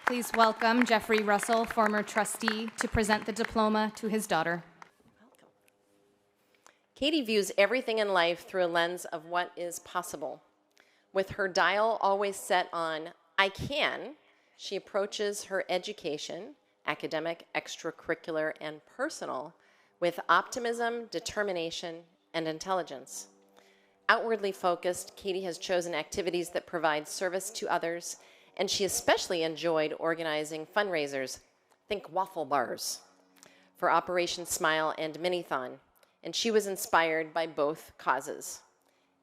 Please welcome Jeffrey Russell, former trustee, to present the diploma to his daughter. Welcome. Katie views everything in life through a lens of what is possible. With her dial always set on I can, she approaches her education, academic, extracurricular, and personal, with optimism, determination, and intelligence. Outwardly focused, Katie has chosen activities that provide service to others and she especially enjoyed organizing fundraisers, think waffle bars, for Operation Smile and Minithon, and she was inspired by both causes.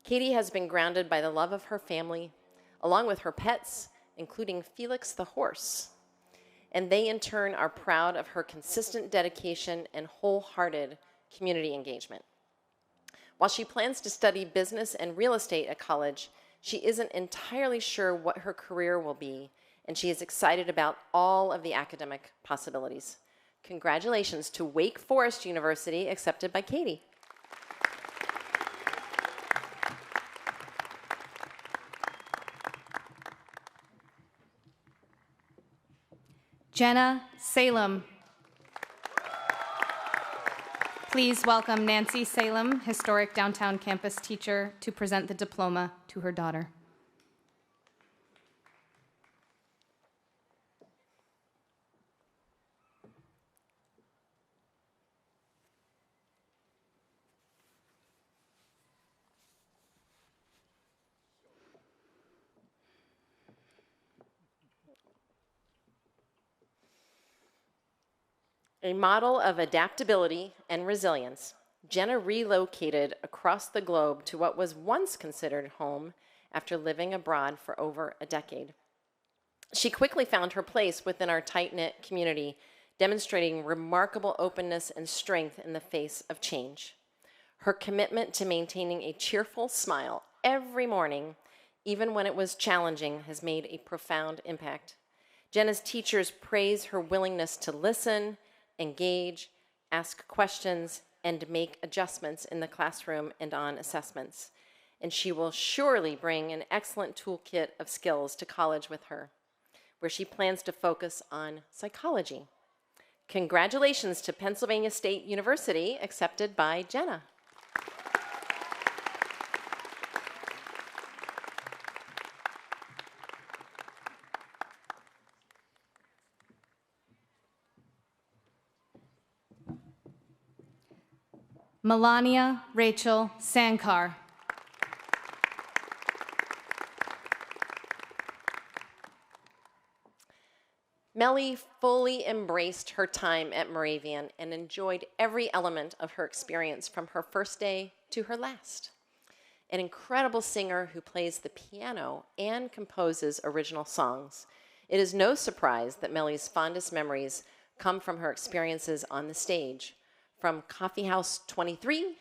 Katie has been grounded by the love of her family, along with her pets, including Felix the horse. And they, in turn, are proud of her consistent dedication and wholehearted community engagement. While she plans to study business and real estate at college, she isn't entirely sure what her career will be, and she is excited about all of the academic possibilities. Congratulations to Wake Forest University, accepted by Katie. Jenna Salem. Please welcome Nancy Salem, historic downtown campus teacher, to present the diploma to her daughter. A model of adaptability and resilience, Jenna relocated across the globe to what was once considered home after living abroad for over a decade. She quickly found her place within our tight-knit community, demonstrating remarkable openness and strength in the face of change. Her commitment to maintaining a cheerful smile every morning, even when it was challenging, has made a profound impact. Jenna's teachers praise her willingness to listen, engage, ask questions, and make adjustments in the classroom and on assessments. And she will surely bring an excellent toolkit of skills to college with her, where she plans to focus on psychology. Congratulations to Pennsylvania State University, accepted by Jenna. Melania Rachel Sankar. Melly fully embraced her time at Moravian and enjoyed every element of her experience from her first day to her last. An incredible singer who plays the piano and composes original songs, it is no surprise that Melly's fondest memories come from her experiences on the stage, from Coffee House 23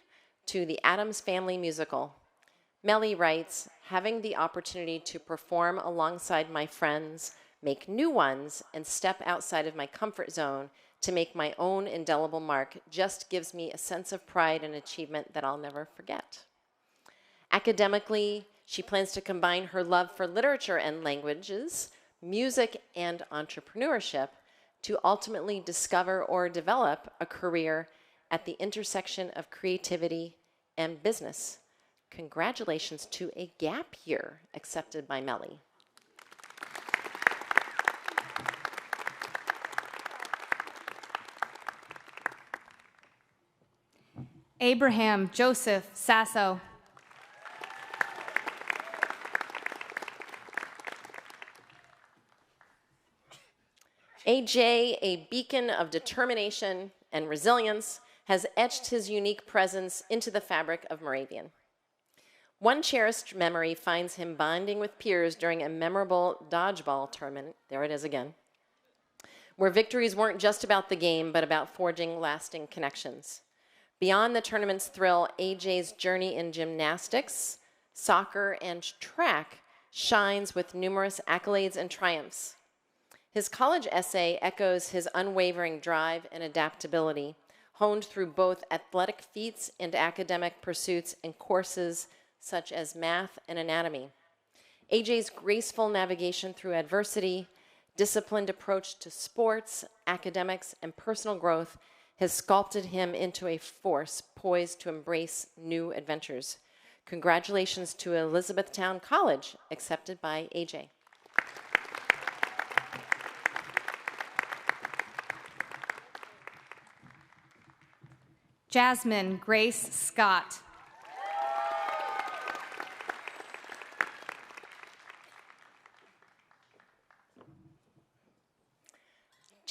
to the Addams Family musical. Melly writes, having the opportunity to perform alongside my friends, make new ones, and step outside of my comfort zone to make my own indelible mark just gives me a sense of pride and achievement that I'll never forget. Academically, she plans to combine her love for literature and languages, music, and entrepreneurship to ultimately discover or develop a career at the intersection of creativity and business. Congratulations to a gap year accepted by Melly. Abraham Joseph Sasso. AJ, a beacon of determination and resilience, has etched his unique presence into the fabric of Moravian. One cherished memory finds him bonding with peers during a memorable dodgeball tournament, there it is again, where victories weren't just about the game, but about forging lasting connections. Beyond the tournament's thrill, AJ's journey in gymnastics, soccer, and track shines with numerous accolades and triumphs. His college essay echoes his unwavering drive and adaptability, honed through both athletic feats and academic pursuits in courses such as math and anatomy. AJ's graceful navigation through adversity, disciplined approach to sports, academics, and personal growth has sculpted him into a force poised to embrace new adventures. Congratulations to Elizabethtown College, accepted by AJ. Jasmine Grace Scott.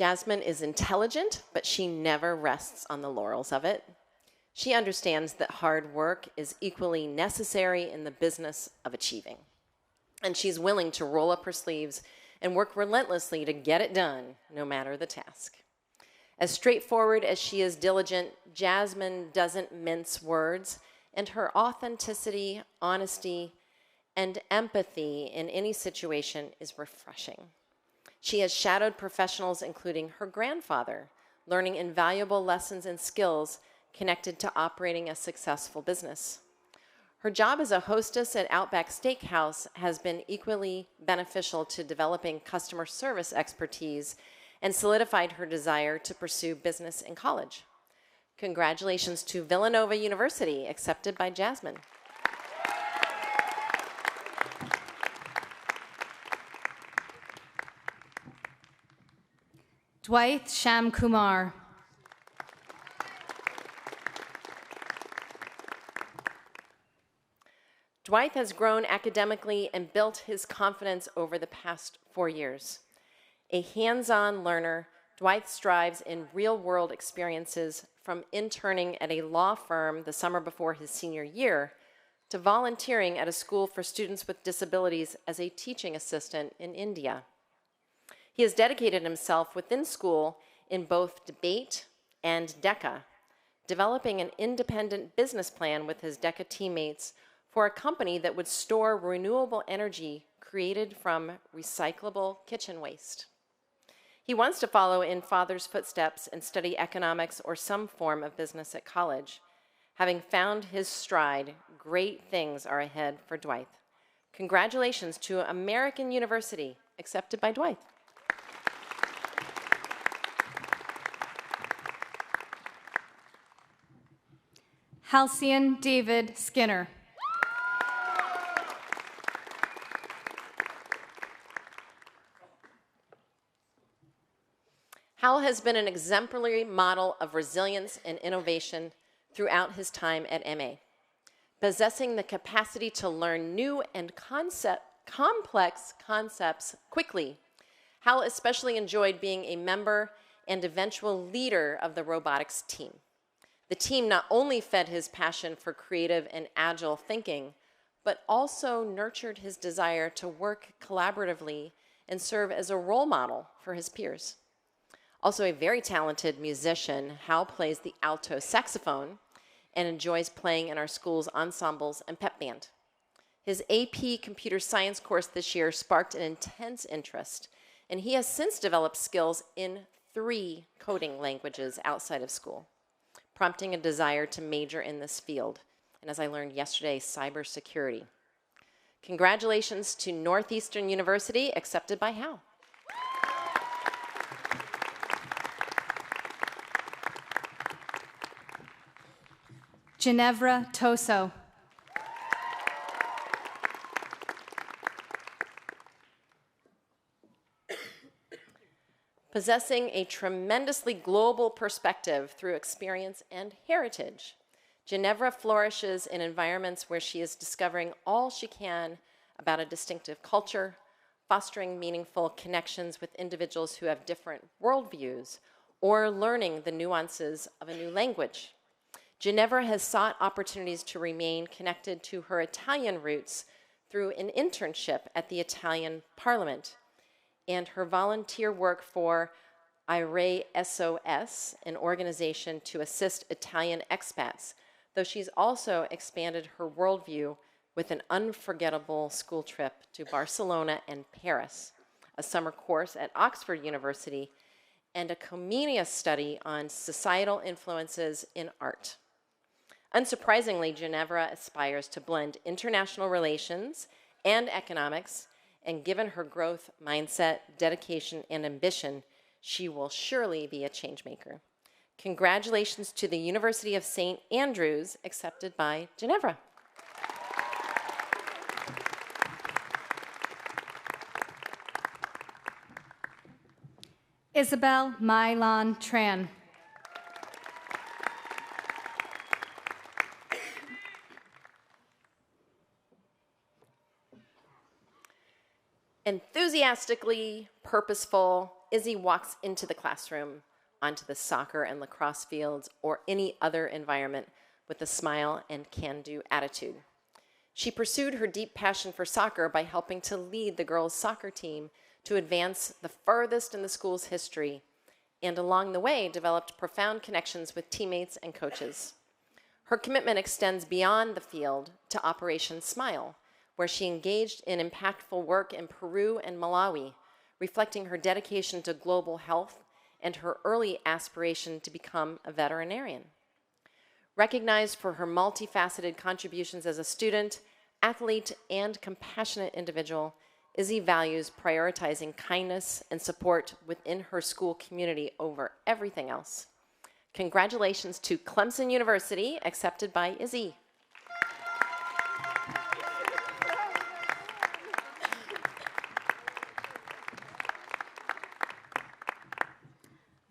Jasmine is intelligent, but she never rests on the laurels of it. She understands that hard work is equally necessary in the business of achieving. And she's willing to roll up her sleeves and work relentlessly to get it done, no matter the task. As straightforward as she is diligent, Jasmine doesn't mince words, and her authenticity, honesty, and empathy in any situation is refreshing. She has shadowed professionals, including her grandfather, learning invaluable lessons and skills connected to operating a successful business. Her job as a hostess at Outback Steakhouse has been equally beneficial to developing customer service expertise and solidified her desire to pursue business in college. Congratulations to Villanova University, accepted by Jasmine. Dwight Sham Kumar. Dwight has grown academically and built his confidence over the past 4 years. A hands-on learner, Dwight strives in real-world experiences, from interning at a law firm the summer before his senior year to volunteering at a school for students with disabilities as a teaching assistant in India. He has dedicated himself within school in both debate and DECA, developing an independent business plan with his DECA teammates for a company that would store renewable energy created from recyclable kitchen waste. He wants to follow in father's footsteps and study economics or some form of business at college. Having found his stride, great things are ahead for Dwight. Congratulations to American University, accepted by Dwight. Halcyon David Skinner. Hal has been an exemplary model of resilience and innovation throughout his time at MA. Possessing the capacity to learn new and complex concepts quickly, Hal especially enjoyed being a member and eventual leader of the robotics team. The team not only fed his passion for creative and agile thinking, but also nurtured his desire to work collaboratively and serve as a role model for his peers. Also a very talented musician, Hal plays the alto saxophone and enjoys playing in our school's ensembles and pep band. His AP Computer Science course this year sparked an intense interest, and he has since developed skills in 3 coding languages outside of school, prompting a desire to major in this field, and as I learned yesterday, cybersecurity. Congratulations to Northeastern University, accepted by Hal. Ginevra Toso. Possessing a tremendously global perspective through experience and heritage, Ginevra flourishes in environments where she is discovering all she can about a distinctive culture, fostering meaningful connections with individuals who have different worldviews, or learning the nuances of a new language. Ginevra has sought opportunities to remain connected to her Italian roots through an internship at the Italian Parliament and her volunteer work for IRE SOS, an organization to assist Italian expats, though she's also expanded her worldview with an unforgettable school trip to Barcelona and Paris, a summer course at Oxford University, and a Comenius study on societal influences in art. Unsurprisingly, Ginevra aspires to blend international relations and economics, and given her growth mindset, dedication, and ambition, she will surely be a changemaker. Congratulations to the University of St. Andrews, accepted by Ginevra. Isabel Mylon Tran. Enthusiastically purposeful, Izzy walks into the classroom, onto the soccer and lacrosse fields, or any other environment with a smile and can-do attitude. She pursued her deep passion for soccer by helping to lead the girls' soccer team to advance the furthest in the school's history, and along the way developed profound connections with teammates and coaches. Her commitment extends beyond the field to Operation Smile, where she engaged in impactful work in Peru and Malawi, reflecting her dedication to global health and her early aspiration to become a veterinarian. Recognized for her multifaceted contributions as a student, athlete, and compassionate individual, Izzy values prioritizing kindness and support within her school community over everything else. Congratulations to Clemson University, accepted by Izzy.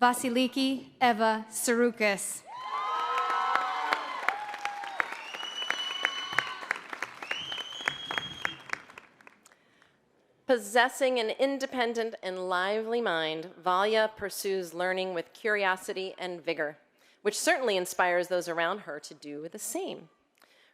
Vasiliki Eva Saroukas. Possessing an independent and lively mind, Valya pursues learning with curiosity and vigor, which certainly inspires those around her to do the same.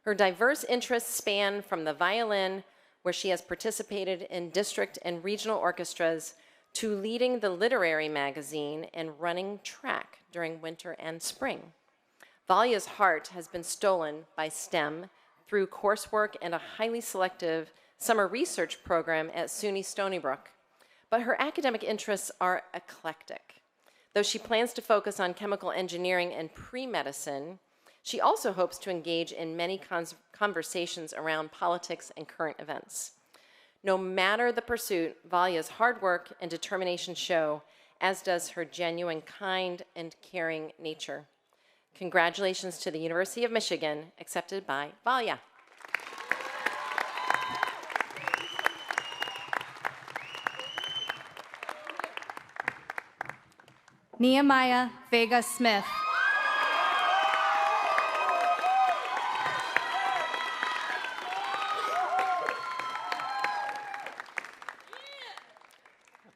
Her diverse interests span from the violin, where she has participated in district and regional orchestras, to leading the literary magazine and running track during winter and spring. Valya's heart has been stolen by STEM through coursework and a highly selective summer research program at SUNY Stony Brook. But her academic interests are eclectic. Though she plans to focus on chemical engineering and pre-medicine, she also hopes to engage in many conversations around politics and current events. No matter the pursuit, Valya's hard work and determination show, as does her genuine, kind, and caring nature. Congratulations to the University of Michigan, accepted by Valya. Nehemiah Vega Smith.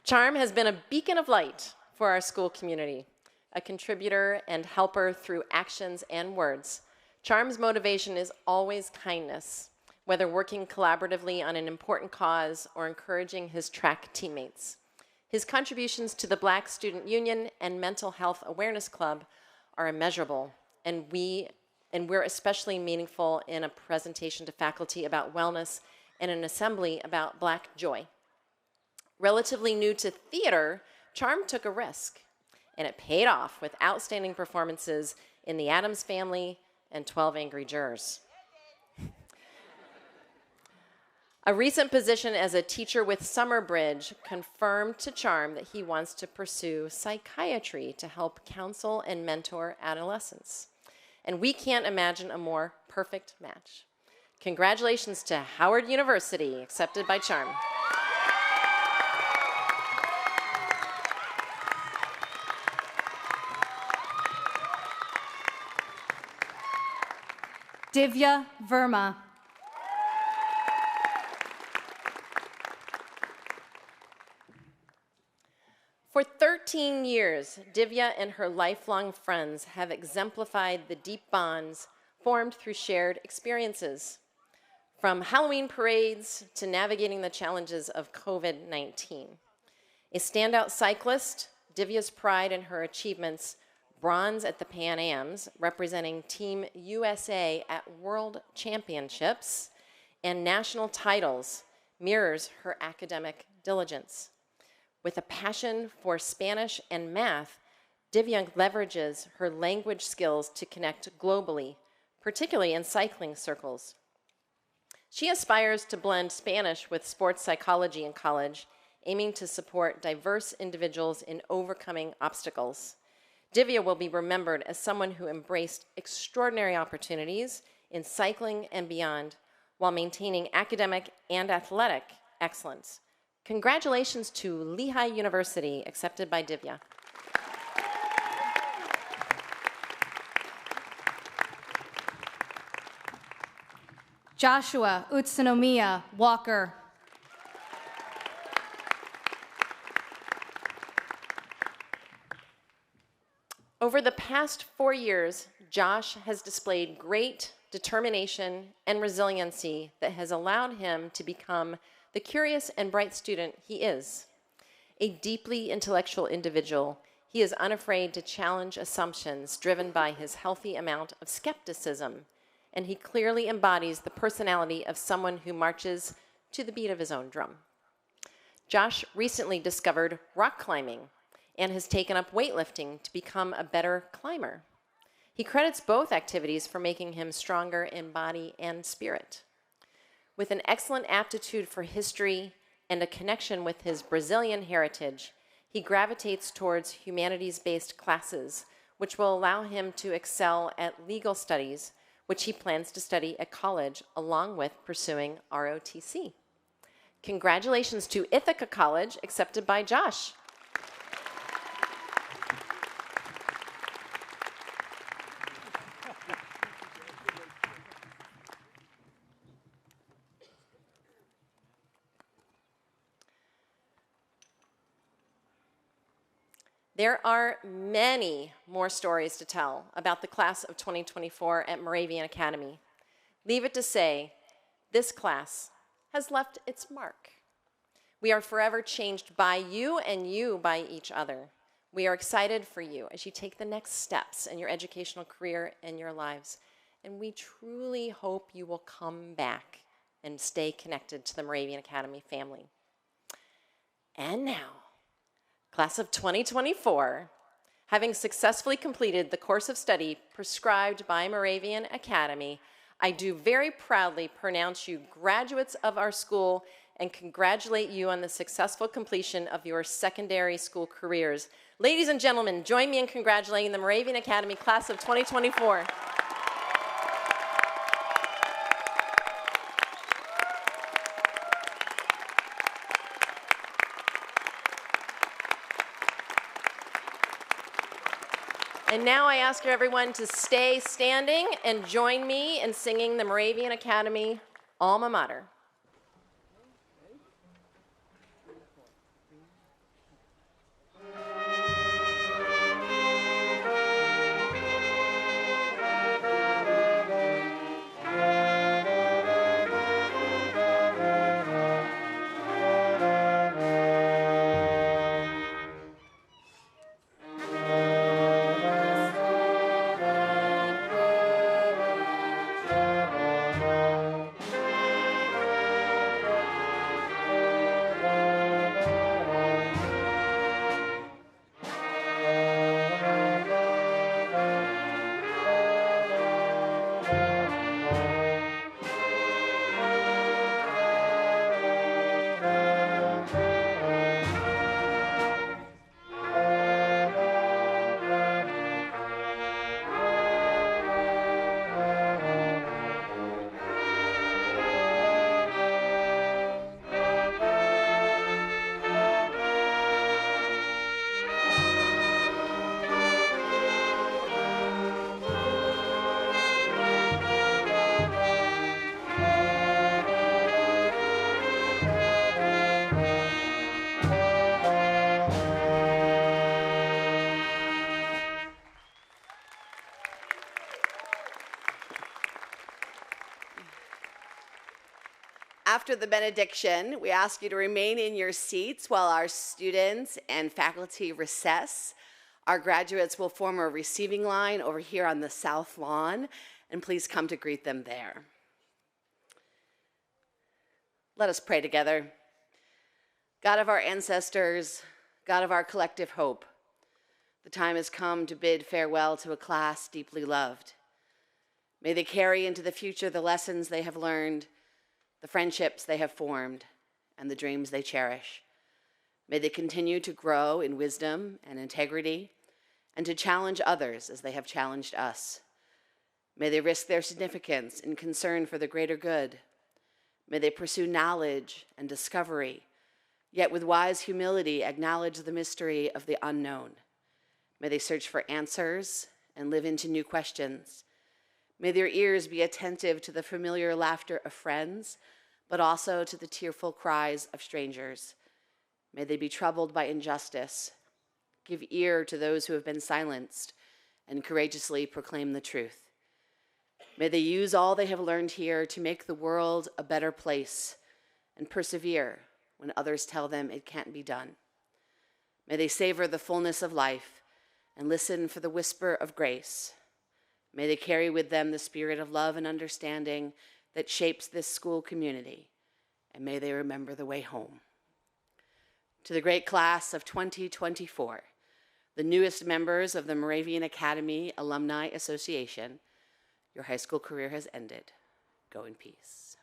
Charm has been a beacon of light for our school community, a contributor and helper through actions and words. Charm's motivation is always kindness, whether working collaboratively on an important cause or encouraging his track teammates. His contributions to the Black Student Union and Mental Health Awareness Club are immeasurable, and we're especially meaningful in a presentation to faculty about wellness and an assembly about Black joy. Relatively new to theater, Charm took a risk, and it paid off with outstanding performances in The Addams Family and 12 Angry Jurors. A recent position as a teacher with Summerbridge confirmed to Charm that he wants to pursue psychiatry to help counsel and mentor adolescents. And we can't imagine a more perfect match. Congratulations to Howard University, accepted by Charm. Divya Verma. For 13 years, Divya and her lifelong friends have exemplified the deep bonds formed through shared experiences. From Halloween parades to navigating the challenges of COVID-19. A standout cyclist, Divya's pride in her achievements, bronze at the Pan Ams, representing Team USA at World Championships, and national titles, mirrors her academic diligence. With a passion for Spanish and math, Divya leverages her language skills to connect globally, particularly in cycling circles. She aspires to blend Spanish with sports psychology in college, aiming to support diverse individuals in overcoming obstacles. Divya will be remembered as someone who embraced extraordinary opportunities in cycling and beyond, while maintaining academic and athletic excellence. Congratulations to Lehigh University, accepted by Divya. Joshua Utsunomiya Walker. Over the past 4 years, Josh has displayed great determination and resiliency that has allowed him to become the curious and bright student he is. A deeply intellectual individual, he is unafraid to challenge assumptions driven by his healthy amount of skepticism, and he clearly embodies the personality of someone who marches to the beat of his own drum. Josh recently discovered rock climbing and has taken up weightlifting to become a better climber. He credits both activities for making him stronger in body and spirit. With an excellent aptitude for history and a connection with his Brazilian heritage, he gravitates towards humanities-based classes, which will allow him to excel at legal studies, which he plans to study at college, along with pursuing ROTC. Congratulations to Ithaca College, accepted by Josh. There are many more stories to tell about the class of 2024 at Moravian Academy. Leave it to say, this class has left its mark. We are forever changed by you and you by each other. We are excited for you as you take the next steps in your educational career and your lives. And we truly hope you will come back and stay connected to the Moravian Academy family. And now, class of 2024, having successfully completed the course of study prescribed by Moravian Academy, I do very proudly pronounce you graduates of our school and congratulate you on the successful completion of your secondary school careers. Ladies and gentlemen, join me in congratulating the Moravian Academy class of 2024. And now I ask everyone to stay standing and join me in singing the Moravian Academy Alma Mater. After the benediction, we ask you to remain in your seats while our students and faculty recess. Our graduates will form a receiving line over here on the south lawn, and please come to greet them there. Let us pray together. God of our ancestors, God of our collective hope, the time has come to bid farewell to a class deeply loved. May they carry into the future the lessons they have learned, the friendships they have formed, and the dreams they cherish. May they continue to grow in wisdom and integrity, and to challenge others as they have challenged us. May they risk their significance in concern for the greater good. May they pursue knowledge and discovery, yet with wise humility acknowledge the mystery of the unknown. May they search for answers and live into new questions. May their ears be attentive to the familiar laughter of friends, but also to the tearful cries of strangers. May they be troubled by injustice, give ear to those who have been silenced, and courageously proclaim the truth. May they use all they have learned here to make the world a better place and persevere when others tell them it can't be done. May they savor the fullness of life and listen for the whisper of grace. May they carry with them the spirit of love and understanding that shapes this school community, and may they remember the way home. To the great class of 2024, the newest members of the Moravian Academy Alumni Association, your high school career has ended. Go in peace.